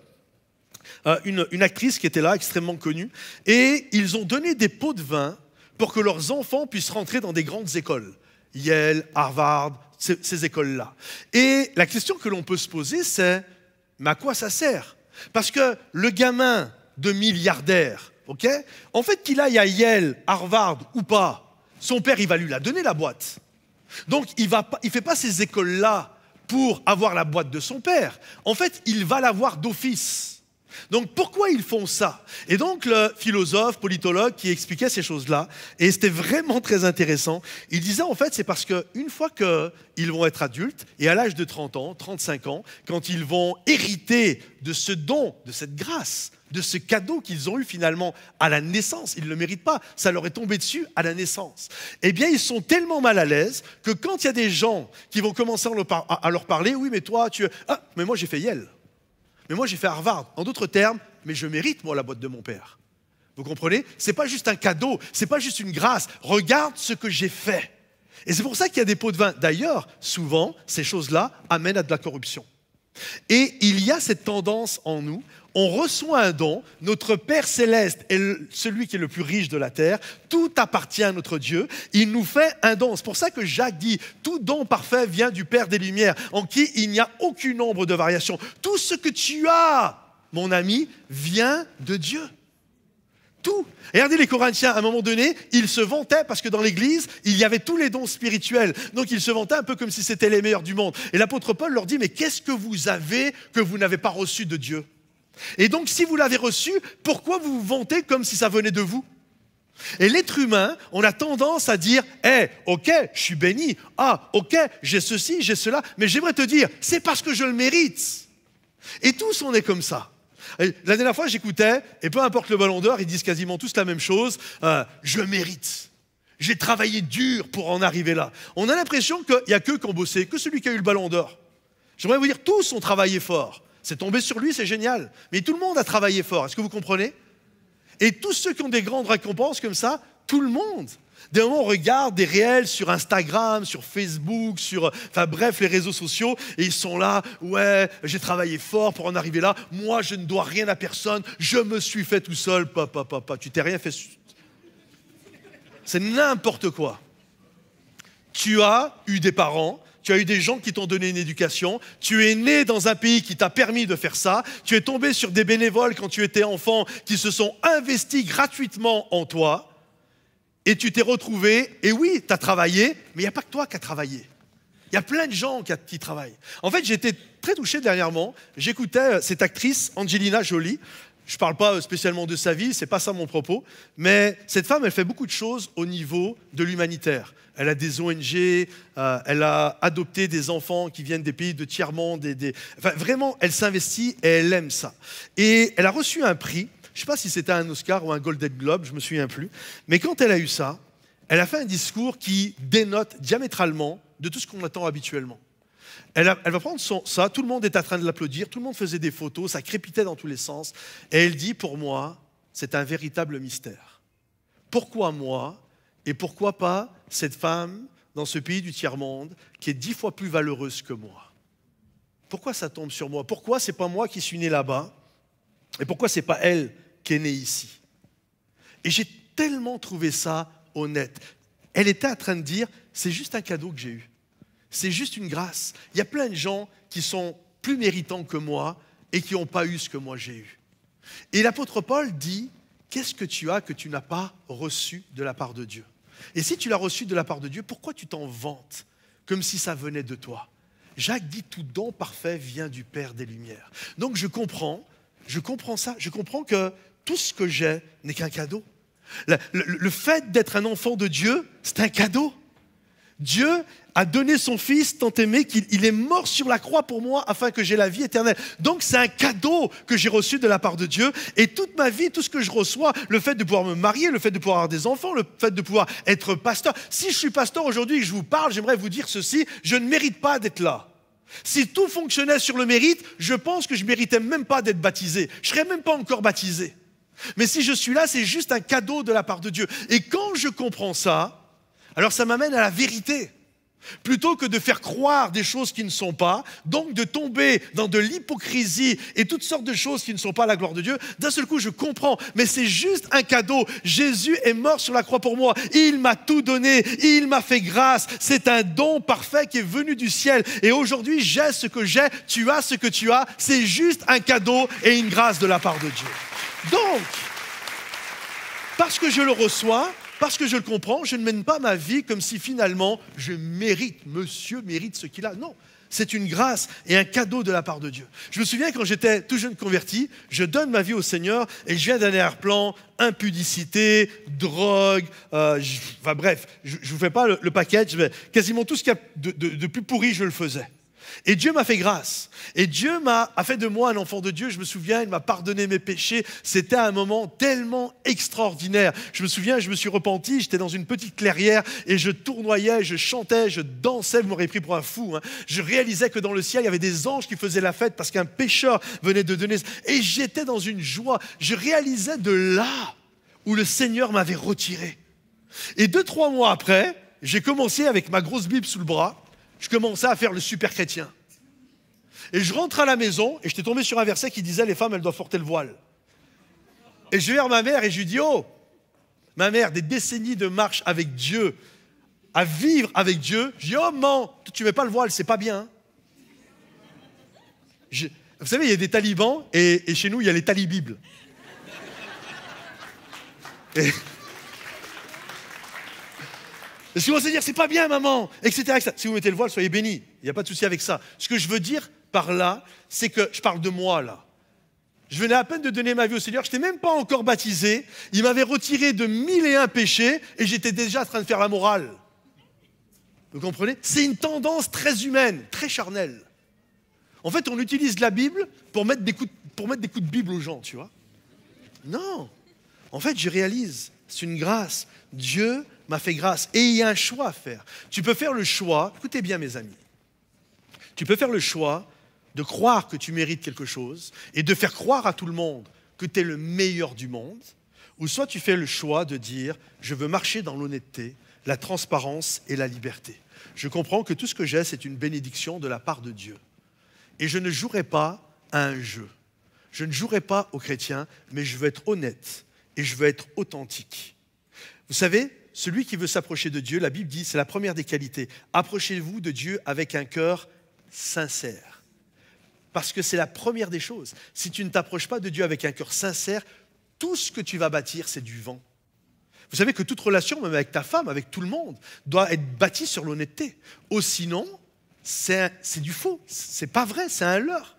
une actrice qui était là, extrêmement connue, et ils ont donné des pots de vin pour que leurs enfants puissent rentrer dans des grandes écoles. Yale, Harvard, ces écoles-là. Et la question que l'on peut se poser, c'est, mais à quoi ça sert? Parce que le gamin de milliardaire, ok, en fait, qu'il aille à Yale, Harvard ou pas, son père, il va lui la donner, la boîte. Donc, il ne fait pas ces écoles-là pour avoir la boîte de son père. En fait, il va l'avoir d'office. Donc, pourquoi ils font ça? Et donc, le philosophe, politologue qui expliquait ces choses-là, et c'était vraiment très intéressant, il disait en fait, c'est parce qu'une fois qu'ils vont être adultes, et à l'âge de 30 ans, 35 ans, quand ils vont hériter de ce don, de cette grâce, de ce cadeau qu'ils ont eu finalement à la naissance, ils ne le méritent pas, ça leur est tombé dessus à la naissance, eh bien, ils sont tellement mal à l'aise que quand il y a des gens qui vont commencer à leur parler, oui, mais toi, ah, mais moi j'ai fait Yale. Mais moi, j'ai fait Harvard. En d'autres termes, mais je mérite, moi, la boîte de mon père. Vous comprenez? Ce n'est pas juste un cadeau, ce n'est pas juste une grâce. Regarde ce que j'ai fait. Et c'est pour ça qu'il y a des pots de vin. D'ailleurs, souvent, ces choses-là amènent à de la corruption. Et il y a cette tendance en nous, on reçoit un don, notre Père Céleste est celui qui est le plus riche de la terre, tout appartient à notre Dieu, il nous fait un don. C'est pour ça que Jacques dit, tout don parfait vient du Père des Lumières, en qui il n'y a aucune ombre de variation. Tout ce que tu as mon ami, vient de Dieu. Tout. Et regardez les Corinthiens, à un moment donné, ils se vantaient parce que dans l'église, il y avait tous les dons spirituels. Donc ils se vantaient un peu comme si c'était les meilleurs du monde. Et l'apôtre Paul leur dit, mais qu'est-ce que vous avez que vous n'avez pas reçu de Dieu? Et donc si vous l'avez reçu, pourquoi vous vous vantez comme si ça venait de vous? Et l'être humain, on a tendance à dire, ok, je suis béni. Ah, ok, j'ai ceci, j'ai cela. Mais j'aimerais te dire, c'est parce que je le mérite. Et tous, on est comme ça. La dernière fois, j'écoutais, et peu importe le ballon d'or, ils disent quasiment tous la même chose. Je mérite. J'ai travaillé dur pour en arriver là. On a l'impression qu'il n'y a qu'eux qui ont bossé, que celui qui a eu le ballon d'or. J'aimerais vous dire, tous ont travaillé fort. C'est tombé sur lui, c'est génial. Mais tout le monde a travaillé fort. Est-ce que vous comprenez? Et tous ceux qui ont des grandes récompenses comme ça, tout le monde. Des moments, on regarde des réels sur Instagram, sur Facebook, bref, les réseaux sociaux, et ils sont là, ouais, j'ai travaillé fort pour en arriver là, moi, je ne dois rien à personne, je me suis fait tout seul, papa, tu t'es rien fait. C'est n'importe quoi. Tu as eu des parents, tu as eu des gens qui t'ont donné une éducation, tu es né dans un pays qui t'a permis de faire ça, tu es tombé sur des bénévoles quand tu étais enfant qui se sont investis gratuitement en toi, et tu t'es retrouvé, et oui, tu as travaillé, mais il n'y a pas que toi qui as travaillé. Il y a plein de gens qui travaillent. En fait, j'ai été très touché dernièrement. J'écoutais cette actrice, Angelina Jolie. Je ne parle pas spécialement de sa vie, ce n'est pas ça mon propos. Mais cette femme, elle fait beaucoup de choses au niveau de l'humanitaire. Elle a des ONG, elle a adopté des enfants qui viennent des pays de tiers-monde. Vraiment, elle s'investit et elle aime ça. Et elle a reçu un prix. Je ne sais pas si c'était un Oscar ou un Golden Globe, je ne me souviens plus. Mais quand elle a eu ça, elle a fait un discours qui dénote diamétralement de tout ce qu'on attend habituellement. Elle va prendre ça, tout le monde est en train de l'applaudir, tout le monde faisait des photos, ça crépitait dans tous les sens. Et elle dit, pour moi, c'est un véritable mystère. Pourquoi moi et pourquoi pas cette femme dans ce pays du tiers-monde qui est 10 fois plus valeureuse que moi? Pourquoi ça tombe sur moi? Pourquoi ce n'est pas moi qui suis né là-bas? Et pourquoi ce n'est pas elle qui est née ici? Et j'ai tellement trouvé ça honnête. Elle était en train de dire, c'est juste un cadeau que j'ai eu. C'est juste une grâce. Il y a plein de gens qui sont plus méritants que moi et qui n'ont pas eu ce que moi j'ai eu. Et l'apôtre Paul dit, qu'est-ce que tu as que tu n'as pas reçu de la part de Dieu? Et si tu l'as reçu de la part de Dieu, pourquoi tu t'en vantes comme si ça venait de toi? Jacques dit, tout don parfait vient du Père des Lumières. Donc je comprends ça, je comprends que tout ce que j'ai n'est qu'un cadeau. Le fait d'être un enfant de Dieu, c'est un cadeau. Dieu a donné son Fils tant aimé qu'il est mort sur la croix pour moi afin que j'aie la vie éternelle. Donc c'est un cadeau que j'ai reçu de la part de Dieu. Et toute ma vie, tout ce que je reçois, le fait de pouvoir me marier, le fait de pouvoir avoir des enfants, le fait de pouvoir être pasteur. Si je suis pasteur aujourd'hui et que je vous parle, j'aimerais vous dire ceci, je ne mérite pas d'être là. Si tout fonctionnait sur le mérite, je pense que je ne méritais même pas d'être baptisé. Je ne serais même pas encore baptisé. Mais si je suis là, c'est juste un cadeau de la part de Dieu. Et quand je comprends ça, alors ça m'amène à la vérité. Plutôt que de faire croire des choses qui ne sont pas, donc de tomber dans de l'hypocrisie et toutes sortes de choses qui ne sont pas à la gloire de Dieu, d'un seul coup je comprends, mais c'est juste un cadeau. Jésus est mort sur la croix pour moi, il m'a tout donné, il m'a fait grâce, c'est un don parfait qui est venu du ciel. Et aujourd'hui j'ai ce que j'ai, tu as ce que tu as, c'est juste un cadeau et une grâce de la part de Dieu. Donc, parce que je le reçois, parce que je le comprends, je ne mène pas ma vie comme si finalement je mérite, monsieur mérite ce qu'il a. Non, c'est une grâce et un cadeau de la part de Dieu. Je me souviens quand j'étais tout jeune converti, je donne ma vie au Seigneur et je viens d'un arrière-plan, impudicité, drogue, bref, je ne vous fais pas le package, mais quasiment tout ce qu'il y a de plus pourri, je le faisais. Et Dieu m'a fait grâce. Et Dieu a fait de moi un enfant de Dieu. Je me souviens, il m'a pardonné mes péchés. C'était un moment tellement extraordinaire. Je me souviens, je me suis repenti. J'étais dans une petite clairière et je tournoyais, je chantais, je dansais. Vous m'aurez pris pour un fou. Je réalisais que dans le ciel, il y avait des anges qui faisaient la fête parce qu'un pécheur venait de donner. Et j'étais dans une joie. Je réalisais de là où le Seigneur m'avait retiré. Et 2-3 mois après, j'ai commencé avec ma grosse Bible sous le bras. Je commençais à faire le super chrétien. Et je rentre à la maison et j'étais tombé sur un verset qui disait « Les femmes, elles doivent porter le voile ». Et je vais vers ma mère et je lui dis « Oh, ma mère, des décennies de marche avec Dieu, à vivre avec Dieu. » Je dis « Oh, maman, tu ne mets pas le voile, c'est pas bien. » Vous savez, il y a des talibans et chez nous, il y a les talibibles. Et si vous allez dire, c'est pas bien, maman, etc. Si vous mettez le voile, soyez bénis. Il n'y a pas de souci avec ça. Ce que je veux dire par là, c'est que je parle de moi, là. Je venais à peine de donner ma vie au Seigneur, je n'étais même pas encore baptisé. Il m'avait retiré de 1001 péchés et j'étais déjà en train de faire la morale. Vous comprenez? C'est une tendance très humaine, très charnelle. En fait, on utilise la Bible pour mettre des coups de Bible aux gens, tu vois. Non. En fait, je réalise, c'est une grâce. Dieu m'a fait grâce. Et il y a un choix à faire. Tu peux faire le choix, écoutez bien mes amis, tu peux faire le choix de croire que tu mérites quelque chose et de faire croire à tout le monde que tu es le meilleur du monde, ou soit tu fais le choix de dire « je veux marcher dans l'honnêteté, la transparence et la liberté. Je comprends que tout ce que j'ai, c'est une bénédiction de la part de Dieu. Et je ne jouerai pas à un jeu. Je ne jouerai pas aux chrétiens, mais je veux être honnête et je veux être authentique. » Vous savez, celui qui veut s'approcher de Dieu, la Bible dit, c'est la première des qualités. Approchez-vous de Dieu avec un cœur sincère. Parce que c'est la première des choses. Si tu ne t'approches pas de Dieu avec un cœur sincère, tout ce que tu vas bâtir, c'est du vent. Vous savez que toute relation, même avec ta femme, avec tout le monde, doit être bâtie sur l'honnêteté. Ou sinon, c'est du faux, c'est pas vrai, c'est un leurre.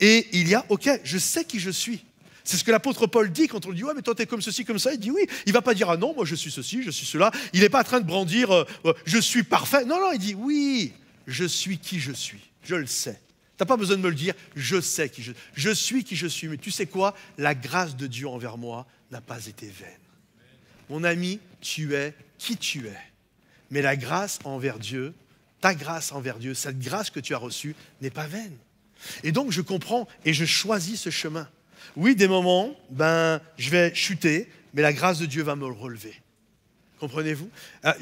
Et il y a, ok, je sais qui je suis. C'est ce que l'apôtre Paul dit quand on lui dit « ouais, mais toi, t'es comme ceci, comme ça ». Il dit oui. Il ne va pas dire « ah non, moi, je suis ceci, je suis cela ». Il n'est pas en train de brandir « je suis parfait ». Non, non, il dit « oui, je suis qui je suis, je le sais ». Tu n'as pas besoin de me le dire, je sais qui je suis qui je suis. Mais tu sais quoi? La grâce de Dieu envers moi n'a pas été vaine. Mon ami, tu es qui tu es. Mais la grâce envers Dieu, ta grâce envers Dieu, cette grâce que tu as reçue n'est pas vaine. Et donc je comprends et je choisis ce chemin. Oui, des moments, je vais chuter, mais la grâce de Dieu va me le relever. Comprenez-vous?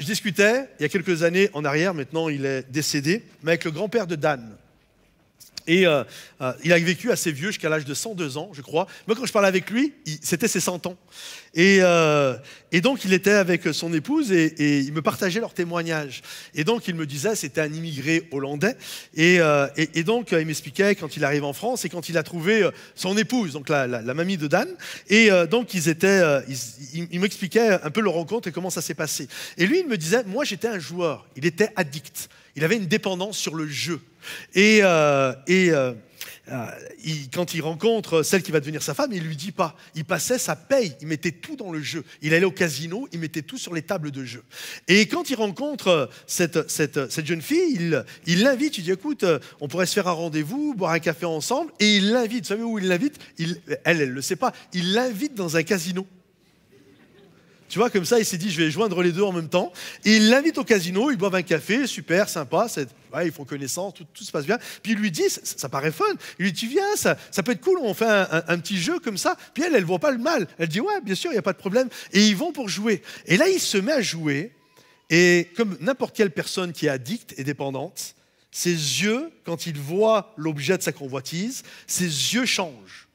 Je discutais il y a quelques années en arrière, maintenant il est décédé, mais avec le grand-père de Dan. Et il a vécu assez vieux, jusqu'à l'âge de 102 ans, je crois. Moi, quand je parlais avec lui, c'était ses 100 ans. Et donc, il était avec son épouse et il me partageait leurs témoignages. Et donc, il me disait, c'était un immigré hollandais. Et donc, il m'expliquait quand il arrive en France et quand il a trouvé son épouse, donc la mamie de Dan. Et donc, il m'expliquait un peu leur rencontre et comment ça s'est passé. Et lui, il me disait, moi, j'étais un joueur. Il était addict. Il avait une dépendance sur le jeu. Et quand il rencontre celle qui va devenir sa femme, il ne lui dit pas. Il passait sa paye, il mettait tout dans le jeu. Il allait au casino, il mettait tout sur les tables de jeu. Et quand il rencontre cette jeune fille, il l'invite, il dit écoute, on pourrait se faire un rendez-vous, boire un café ensemble. Et il l'invite, vous savez où il l'invite? Elle ne le sait pas, il l'invite dans un casino. Tu vois, comme ça, il s'est dit, je vais joindre les deux en même temps. Et il l'invite au casino, ils boivent un café, super, sympa, ils font connaissance, tout se passe bien. Puis il lui dit, ça paraît fun, il lui dit, tu viens, ça peut être cool, on fait un petit jeu comme ça. Puis elle ne voit pas le mal. Elle dit, ouais, bien sûr, il n'y a pas de problème. Et ils vont pour jouer. Et là, il se met à jouer. Et comme n'importe quelle personne qui est addicte et dépendante, ses yeux, quand il voit l'objet de sa convoitise, ses yeux changent.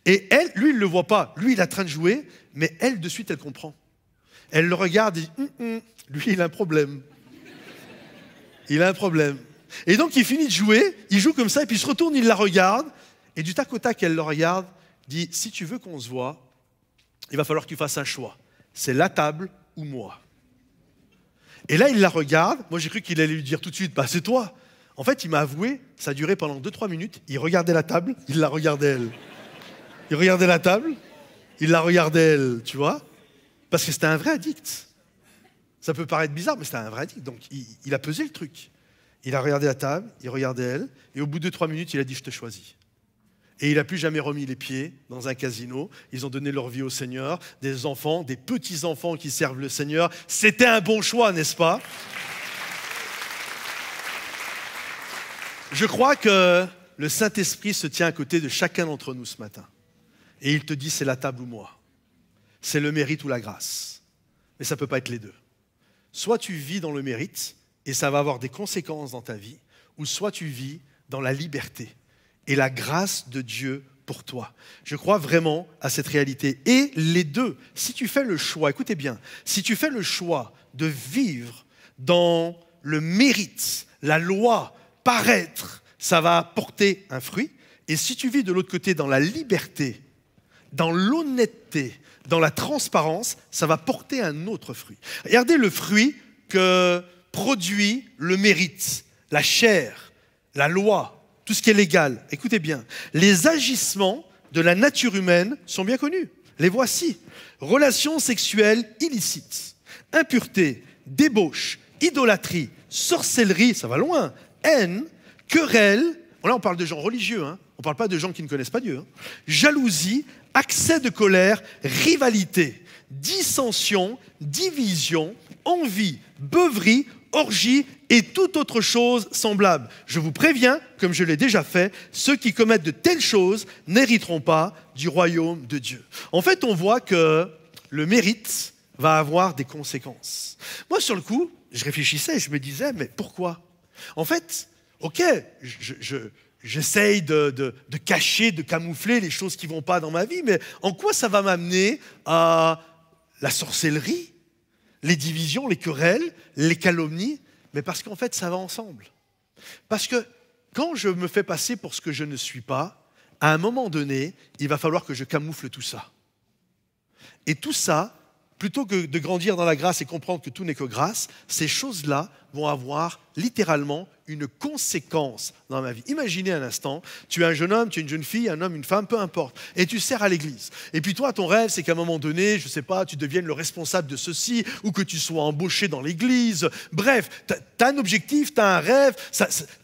Et elle, lui, il ne le voit pas. Lui, il est en train de jouer, mais elle, de suite, elle comprend. Elle le regarde et dit, lui, il a un problème. Il a un problème. Et donc, il finit de jouer, il joue comme ça, et puis il se retourne, il la regarde, et du tac au tac, elle le regarde, dit, si tu veux qu'on se voit, il va falloir que tu fasses un choix. C'est la table ou moi. Et là, il la regarde. Moi, j'ai cru qu'il allait lui dire tout de suite, c'est toi. En fait, il m'a avoué, ça a duré pendant 2-3 minutes, il regardait la table, il la regardait elle. Il regardait la table, il la regardait elle, tu vois, parce que c'était un vrai addict. Ça peut paraître bizarre, mais c'était un vrai addict. Donc, il a pesé le truc. Il a regardé la table, il regardait elle, et au bout de 2-3 minutes, il a dit « je te choisis ». Et il n'a plus jamais remis les pieds dans un casino. Ils ont donné leur vie au Seigneur, des enfants, des petits-enfants qui servent le Seigneur. C'était un bon choix, n'est-ce pas? Je crois que le Saint-Esprit se tient à côté de chacun d'entre nous ce matin. Et il te dit, c'est la table ou moi. C'est le mérite ou la grâce. Mais ça ne peut pas être les deux. Soit tu vis dans le mérite, et ça va avoir des conséquences dans ta vie, ou soit tu vis dans la liberté et la grâce de Dieu pour toi. Je crois vraiment à cette réalité. Et les deux, si tu fais le choix, écoutez bien, si tu fais le choix de vivre dans le mérite, la loi, paraître, ça va porter un fruit. Et si tu vis de l'autre côté dans la liberté, dans l'honnêteté, dans la transparence, ça va porter un autre fruit. Regardez le fruit que produit le mérite, la chair, la loi, tout ce qui est légal. Écoutez bien, les agissements de la nature humaine sont bien connus. Les voici. Relations sexuelles illicites, impureté, débauche, idolâtrie, sorcellerie, ça va loin, haine, querelle, là on parle de gens religieux, on ne parle pas de gens qui ne connaissent pas Dieu, jalousie, accès de colère, rivalité, dissension, division, envie, beuverie, orgie et toute autre chose semblable. Je vous préviens, comme je l'ai déjà fait, ceux qui commettent de telles choses n'hériteront pas du royaume de Dieu. En fait, on voit que le mérite va avoir des conséquences. Moi, sur le coup, je réfléchissais et je me disais, mais pourquoi? En fait, ok, j'essaye de cacher, de camoufler les choses qui ne vont pas dans ma vie, mais en quoi ça va m'amener à la sorcellerie, les divisions, les querelles, les calomnies? Mais parce qu'en fait, ça va ensemble. Parce que quand je me fais passer pour ce que je ne suis pas, à un moment donné, il va falloir que je camoufle tout ça. Et tout ça, plutôt que de grandir dans la grâce et comprendre que tout n'est que grâce, ces choses-là vont avoir littéralement une conséquence dans ma vie. Imaginez un instant, tu es un jeune homme, tu es une jeune fille, un homme, une femme, peu importe, et tu sers à l'église. Et puis toi, ton rêve, c'est qu'à un moment donné, je ne sais pas, tu deviennes le responsable de ceci, ou que tu sois embauché dans l'église. Bref, tu as un objectif, tu as un rêve,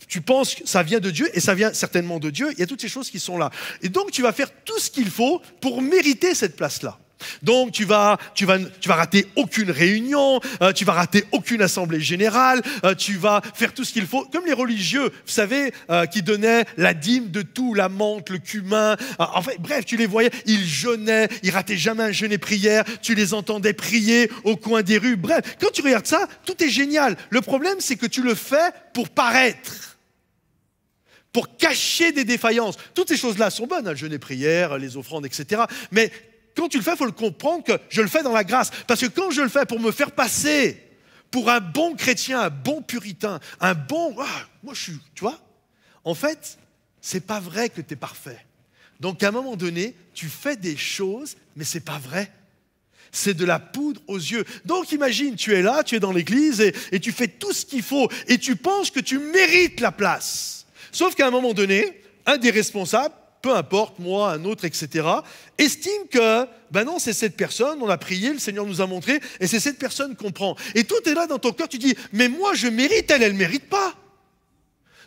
tu penses que ça vient de Dieu, et ça vient certainement de Dieu, il y a toutes ces choses qui sont là. Et donc, tu vas faire tout ce qu'il faut pour mériter cette place-là. Donc tu vas rater aucune réunion, tu vas rater aucune assemblée générale, tu vas faire tout ce qu'il faut, comme les religieux, vous savez, qui donnaient la dîme de tout, la menthe, le cumin, bref, tu les voyais, ils jeûnaient, ils rataient jamais un jeûne et prière, tu les entendais prier au coin des rues, bref, quand tu regardes ça, tout est génial. Le problème, c'est que tu le fais pour paraître, pour cacher des défaillances. Toutes ces choses-là sont bonnes, le jeûne et prière, les offrandes, etc. Mais quand tu le fais, il faut le comprendre que je le fais dans la grâce. Parce que quand je le fais pour me faire passer pour un bon chrétien, un bon puritain, un bon... moi je suis... Tu vois? En fait, c'est pas vrai que tu es parfait. Donc à un moment donné, tu fais des choses, mais c'est pas vrai. C'est de la poudre aux yeux. Donc imagine, tu es là, tu es dans l'église et tu fais tout ce qu'il faut et tu penses que tu mérites la place. Sauf qu'à un moment donné, un des responsables, peu importe, moi, un autre, etc., estime que, non, c'est cette personne, on a prié, le Seigneur nous a montré, et c'est cette personne qu'on prend. Et toi, tu es là dans ton cœur, tu dis, mais moi, je mérite, elle ne mérite pas.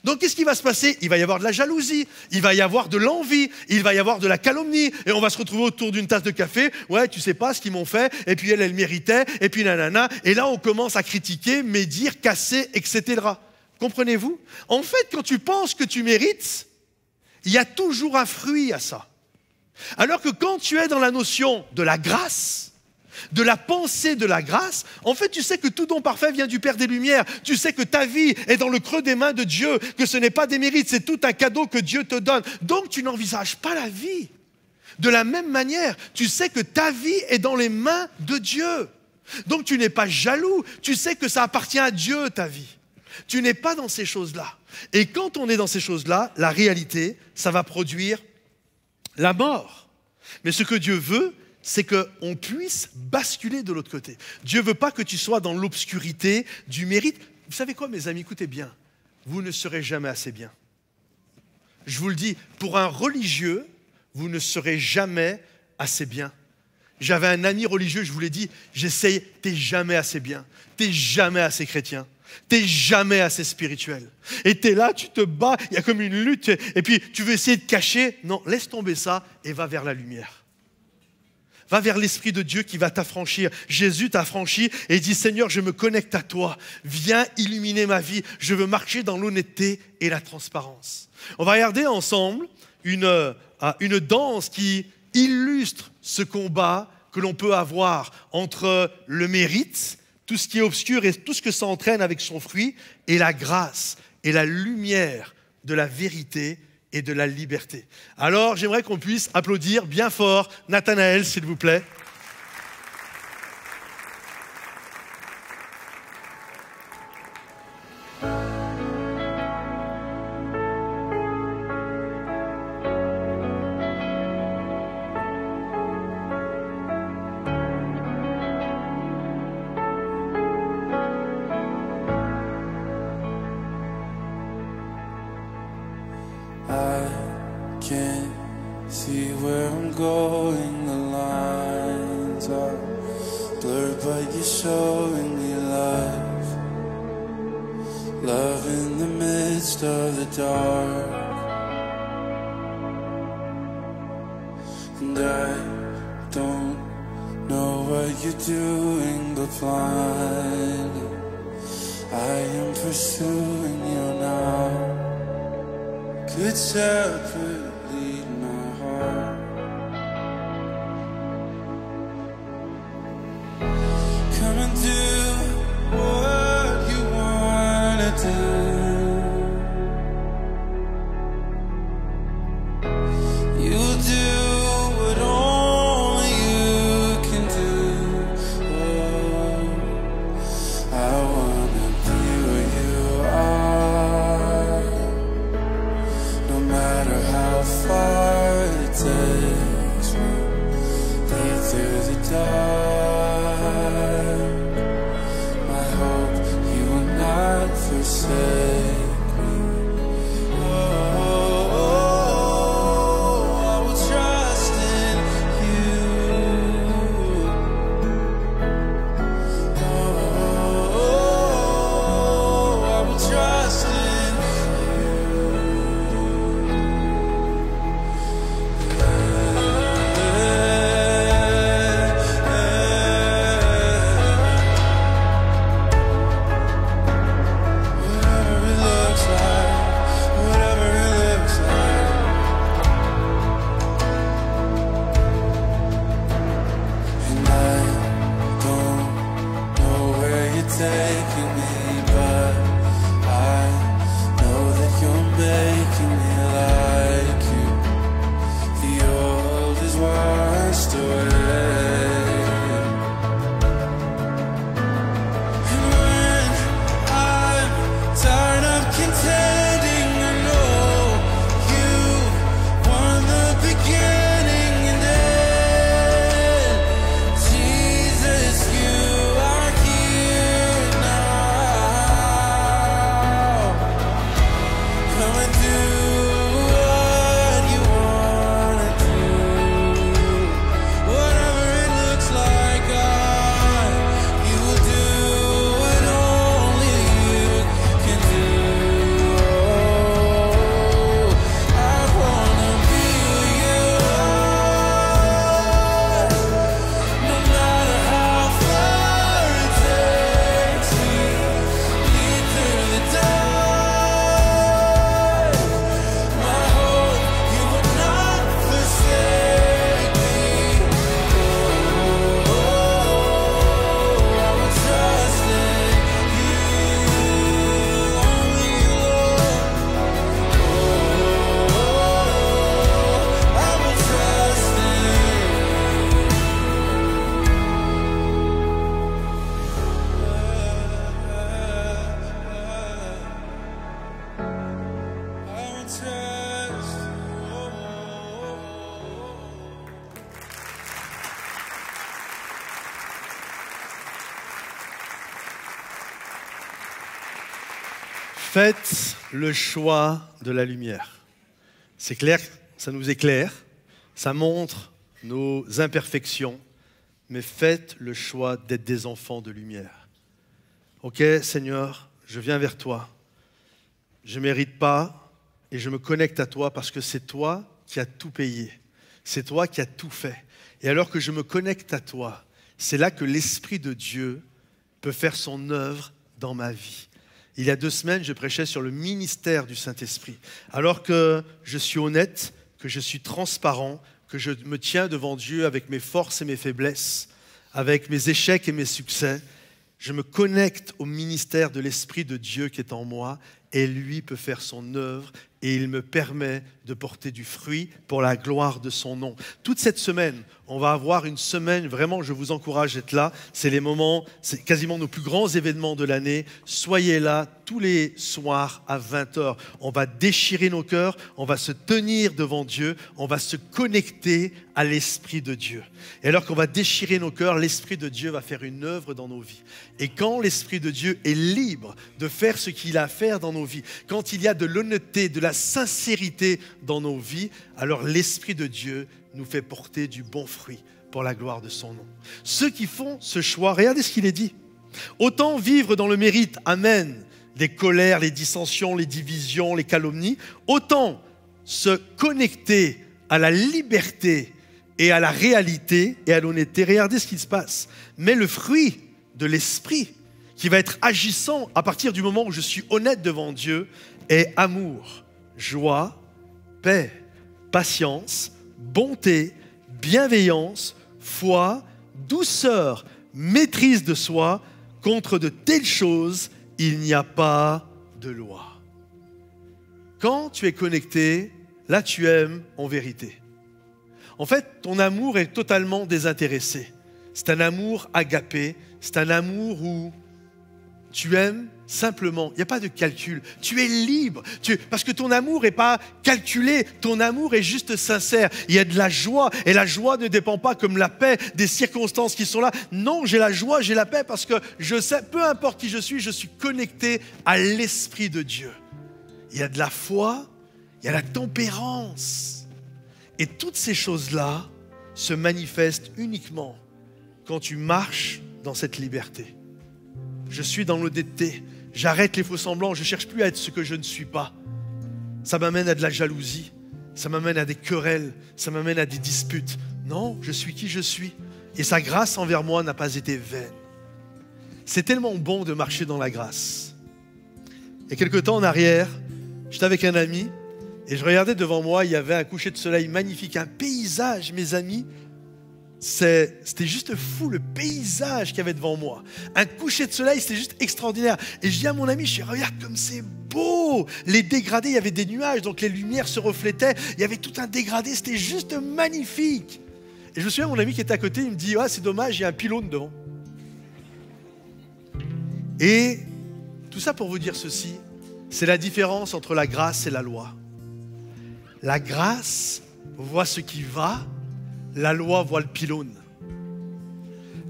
Donc, qu'est-ce qui va se passer? Il va y avoir de la jalousie, il va y avoir de l'envie, il va y avoir de la calomnie, et on va se retrouver autour d'une tasse de café, ouais, tu sais pas ce qu'ils m'ont fait, et puis elle méritait, et puis nanana, et là, on commence à critiquer, médire, casser, etc. Comprenez-vous? En fait, quand tu penses que tu mérites, il y a toujours un fruit à ça. Alors que quand tu es dans la notion de la grâce, de la pensée de la grâce, en fait, tu sais que tout don parfait vient du Père des Lumières. Tu sais que ta vie est dans le creux des mains de Dieu, que ce n'est pas des mérites, c'est tout un cadeau que Dieu te donne. Donc, tu n'envisages pas la vie. De la même manière, tu sais que ta vie est dans les mains de Dieu. Donc, tu n'es pas jaloux. Tu sais que ça appartient à Dieu, ta vie. Tu n'es pas dans ces choses-là. Et quand on est dans ces choses-là, la réalité, ça va produire la mort. Mais ce que Dieu veut, c'est qu'on puisse basculer de l'autre côté. Dieu ne veut pas que tu sois dans l'obscurité du mérite. Vous savez quoi, mes amis, écoutez bien, vous ne serez jamais assez bien. Je vous le dis, pour un religieux, vous ne serez jamais assez bien. J'avais un ami religieux, je vous l'ai dit, j'essaye, t'es jamais assez bien, t'es jamais assez chrétien. T'es jamais assez spirituel. Et t'es là, tu te bats, il y a comme une lutte, et puis tu veux essayer de cacher. Non, laisse tomber ça et va vers la lumière. Va vers l'Esprit de Dieu qui va t'affranchir. Jésus t'a affranchi et dit, Seigneur, je me connecte à toi. Viens illuminer ma vie. Je veux marcher dans l'honnêteté et la transparence. On va regarder ensemble une danse qui illustre ce combat que l'on peut avoir entre le mérite, tout ce qui est obscur et tout ce que ça entraîne avec son fruit, et la grâce et la lumière de la vérité et de la liberté. Alors, j'aimerais qu'on puisse applaudir bien fort Nathanaël, s'il vous plaît. where I'm going, the lines are blurred, but you're showing me love. Love in the midst of the dark. And I don't know what you're doing, but blindly I am pursuing you now. Good shepherd, lead my heart. Come and do what you wanna do. You'll do what only you can do. Oh, I wanna be where you are, no matter how far it takes me. Lead through the dark. My hope you will not forsake me. I will trust in you. I will trust in whatever it looks like, whatever it looks like. And I don't know where you're taking me, but I know that you're making me like you. The old is washed away. And when I'm tired of contending, I know you won the beginning and end. Jesus, you are here now. Come and do what you wanna do. Whatever it looks like, God, you will do what only you can do. I wanna be where you are, no matter how far it takes me. Lead through the dark. My hope you will not forsake me. I will trust in you, only you, Lord. I will trust in you. I will trust Faites le choix de la lumière. C'est clair, ça nous éclaire, ça montre nos imperfections, mais faites le choix d'être des enfants de lumière. Ok, Seigneur, je viens vers toi. Je ne mérite pas et je me connecte à toi parce que c'est toi qui as tout payé. C'est toi qui as tout fait. Et alors que je me connecte à toi, c'est là que l'Esprit de Dieu peut faire son œuvre dans ma vie. Il y a 2 semaines, je prêchais sur le ministère du Saint-Esprit. Alors que je suis honnête, que je suis transparent, que je me tiens devant Dieu avec mes forces et mes faiblesses, avec mes échecs et mes succès, je me connecte au ministère de l'Esprit de Dieu qui est en moi et lui peut faire son œuvre et il me permet de porter du fruit pour la gloire de son nom. Toute cette semaine, on va avoir une semaine, vraiment je vous encourage d'être là, c'est les moments, c'est quasiment nos plus grands événements de l'année, soyez là tous les soirs à 20h, on va déchirer nos cœurs, on va se tenir devant Dieu, on va se connecter à l'Esprit de Dieu. Et alors qu'on va déchirer nos cœurs, l'Esprit de Dieu va faire une œuvre dans nos vies. Et quand l'Esprit de Dieu est libre de faire ce qu'il a à faire dans nos vies, quand il y a de l'honnêteté, de la sincérité dans nos vies, alors l'Esprit de Dieu nous fait porter du bon fruit pour la gloire de son nom. Ceux qui font ce choix, regardez ce qu'il est dit. Autant vivre dans le mérite amène les colères, les dissensions, les divisions, les calomnies, autant se connecter à la liberté et à la réalité et à l'honnêteté. Regardez ce qui se passe. Mais le fruit de l'esprit qui va être agissant à partir du moment où je suis honnête devant Dieu est amour, joie, paix, patience, bonté, bienveillance, foi, douceur, maîtrise de soi. Contre de telles choses, il n'y a pas de loi. Quand tu es connecté, là tu aimes en vérité. En fait, ton amour est totalement désintéressé. C'est un amour agapé, c'est un amour où tu aimes simplement, il n'y a pas de calcul. Tu es libre, parce que ton amour n'est pas calculé, ton amour est juste sincère. Il y a de la joie, et la joie ne dépend pas comme la paix des circonstances qui sont là. Non, j'ai la joie, j'ai la paix, parce que je sais, peu importe qui je suis connecté à l'Esprit de Dieu. Il y a de la foi, il y a la tempérance. Et toutes ces choses-là se manifestent uniquement quand tu marches dans cette liberté. Je suis dans l'honnêteté. J'arrête les faux-semblants. Je ne cherche plus à être ce que je ne suis pas. Ça m'amène à de la jalousie. Ça m'amène à des querelles. Ça m'amène à des disputes. Non, je suis qui je suis. Et sa grâce envers moi n'a pas été vaine. C'est tellement bon de marcher dans la grâce. Il y a quelque temps en arrière, j'étais avec un ami et je regardais devant moi, il y avait un coucher de soleil magnifique, un paysage, mes amis. C'était juste fou le paysage qu'il y avait devant moi. Un coucher de soleil, c'était juste extraordinaire. Et je dis à mon ami, regarde comme c'est beau. Les dégradés, il y avait des nuages, donc les lumières se reflétaient. Il y avait tout un dégradé, c'était juste magnifique. Et je me souviens, mon ami qui était à côté, il me dit, c'est dommage, il y a un pylône devant. Et tout ça pour vous dire ceci, c'est la différence entre la grâce et la loi. La grâce voit ce qui va, la loi voit le pylône.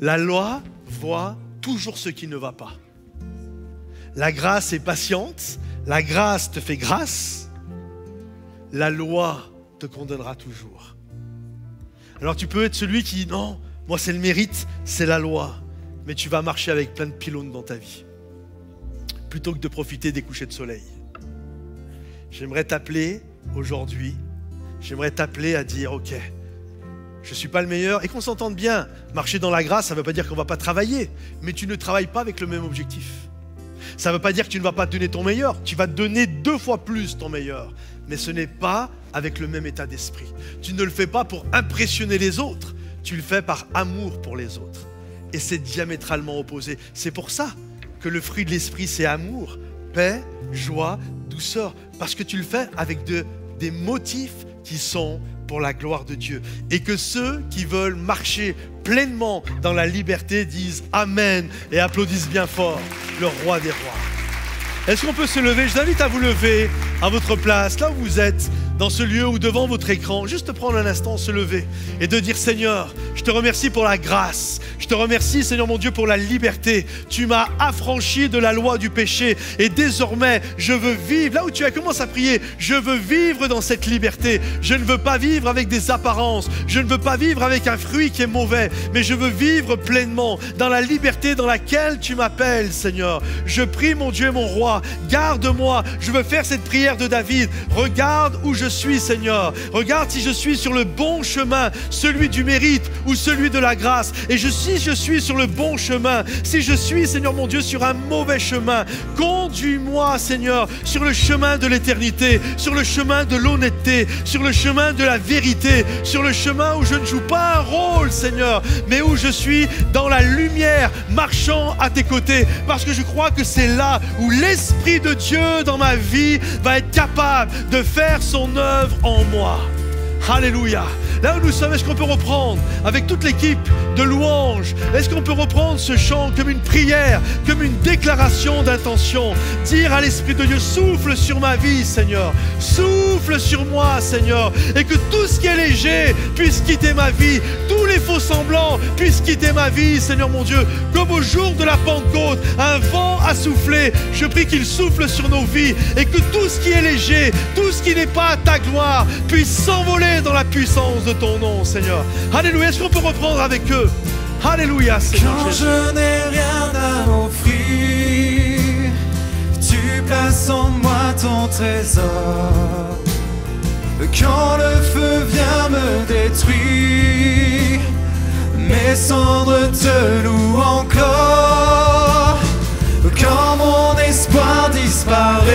La loi voit toujours ce qui ne va pas. La grâce est patiente, la grâce te fait grâce, la loi te condamnera toujours. Alors tu peux être celui qui, non, moi c'est le mérite, c'est la loi, mais tu vas marcher avec plein de pylônes dans ta vie, plutôt que de profiter des couchers de soleil. J'aimerais t'appeler aujourd'hui, j'aimerais t'appeler à dire, ok, je ne suis pas le meilleur, et qu'on s'entende bien. Marcher dans la grâce, ça ne veut pas dire qu'on ne va pas travailler, mais tu ne travailles pas avec le même objectif. Ça ne veut pas dire que tu ne vas pas donner ton meilleur, tu vas donner 2 fois plus ton meilleur, mais ce n'est pas avec le même état d'esprit. Tu ne le fais pas pour impressionner les autres, tu le fais par amour pour les autres. Et c'est diamétralement opposé. C'est pour ça que le fruit de l'esprit, c'est amour, paix, joie, douceur, parce que tu le fais avec des motifs qui sont pour la gloire de Dieu. Et que ceux qui veulent marcher pleinement dans la liberté disent Amen et applaudissent bien fort le roi des rois. Est-ce qu'on peut se lever? Je vous invite à vous lever à votre place, là où vous êtes, dans ce lieu ou devant votre écran, juste prendre un instant, se lever et de dire Seigneur, je te remercie pour la grâce. Je te remercie, Seigneur mon Dieu, pour la liberté. Tu m'as affranchi de la loi du péché et désormais, je veux vivre. Là où tu as commencé à prier, je veux vivre dans cette liberté. Je ne veux pas vivre avec des apparences. Je ne veux pas vivre avec un fruit qui est mauvais, mais je veux vivre pleinement dans la liberté dans laquelle tu m'appelles, Seigneur. Je prie, mon Dieu, mon roi, garde-moi. Je veux faire cette prière de David. Regarde où je suis, Seigneur. Regarde si je suis sur le bon chemin, celui du mérite ou celui de la grâce. Et si je suis sur le bon chemin, si je suis, Seigneur mon Dieu, sur un mauvais chemin, conduis-moi, Seigneur, sur le chemin de l'éternité, sur le chemin de l'honnêteté, sur le chemin de la vérité, sur le chemin où je ne joue pas un rôle, Seigneur, mais où je suis dans la lumière, marchant à tes côtés, parce que je crois que c'est là où l'Esprit de Dieu dans ma vie va être capable de faire son œuvre en moi. Alléluia. Là où nous sommes, est-ce qu'on peut reprendre avec toute l'équipe de louanges? Est-ce qu'on peut reprendre ce chant comme une prière, comme une déclaration d'intention? Dire à l'Esprit de Dieu, souffle sur ma vie, Seigneur. Souffle sur moi, Seigneur. Et que tout ce qui est léger puisse quitter ma vie. Tous les les faux semblants puissent quitter ma vie, Seigneur mon Dieu. Comme au jour de la Pentecôte, un vent a soufflé. Je prie qu'il souffle sur nos vies et que tout ce qui est léger, tout ce qui n'est pas à ta gloire puisse s'envoler dans la puissance de ton nom, Seigneur. Alléluia. Est-ce qu'on peut reprendre avec eux? Alléluia, Seigneur Quand Jésus. je n'ai rien à offrir, tu places en moi ton trésor. Quand le feu vient me détruire, mes cendres te louent encore. Quand mon espoir disparaît,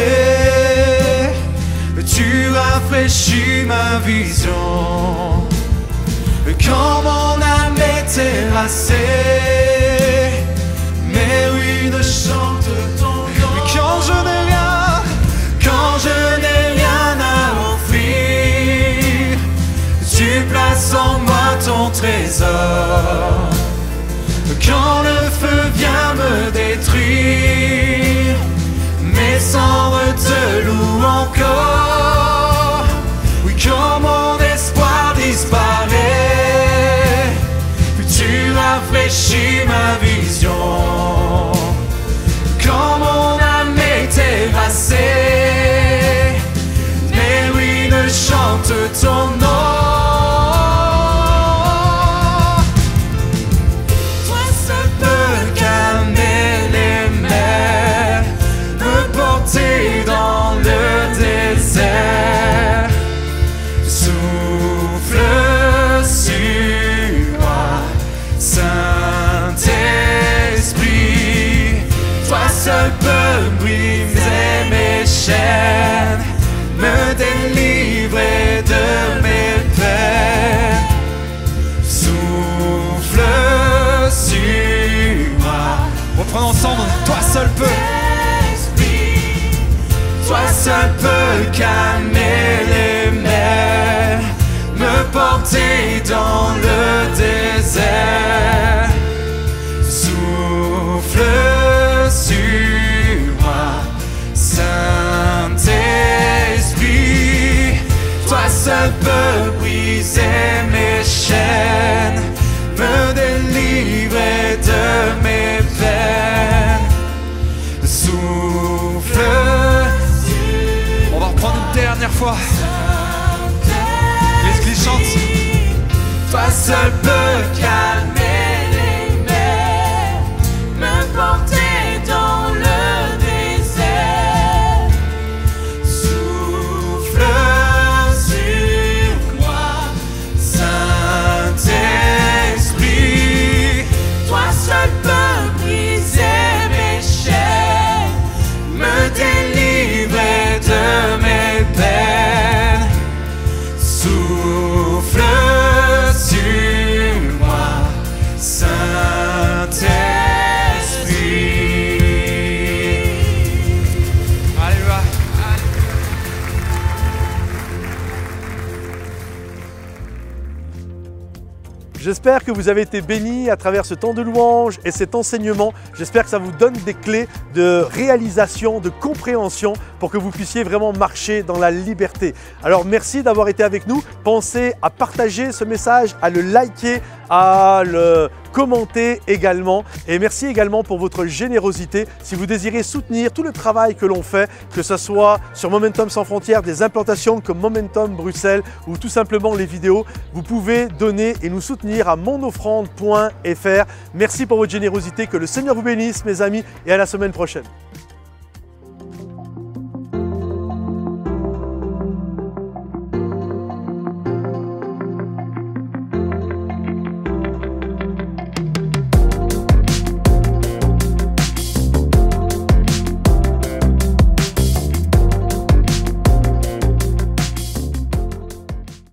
tu rafraîchis ma vision. Quand mon âme est terrassée, mes ruines chantent ton nom. Quand je n'ai rien à offrir, tu places en moi ton trésor. Quand le feu vient me détruire, mes cendres te louent encore. Oui, quand mon espoir disparaît, tu rafraîchis ma vision. Quand mon âme est terrassée, mes ruines chantent ton nom. Toi seul peux calmer les mers, me porter dans le désert. Souffle sur moi, Saint-Esprit. Toi seul peux briser mes chaînes, me délivrer de mes peines. Souffle sur moi. Reprenons ensemble, toi seul peux. Toi seul peux calmer les mers, me porter dans le désert. Souffle sur moi, Saint-Esprit. Toi seul peux briser mes chaînes, me délivrer de mes peines. Souffle. On va reprendre une dernière fois. L'église chante. Toi seul peux calmer les mers, me porter dans le désert. Souffle sur moi, Saint-Esprit. Toi seul peux briser mes chaînes, me délivrer de mes peines. Souffle sur moi, Saint-Esprit. Alléluia. J'espère que vous avez été bénis à travers ce temps de louange et cet enseignement. J'espère que ça vous donne des clés de réalisation, de compréhension pour que vous puissiez vraiment marcher dans la liberté. Alors merci d'avoir été avec nous. Pensez à partager ce message, à le liker, à le commenter également. Et merci également pour votre générosité. Si vous désirez soutenir tout le travail que l'on fait, que ce soit sur Momentum Sans Frontières, des implantations comme Momentum Bruxelles ou tout simplement les vidéos, vous pouvez donner et nous soutenir à monofrande.fr. Merci pour votre générosité. Que le Seigneur vous bénisse, mes amis, et à la semaine prochaine.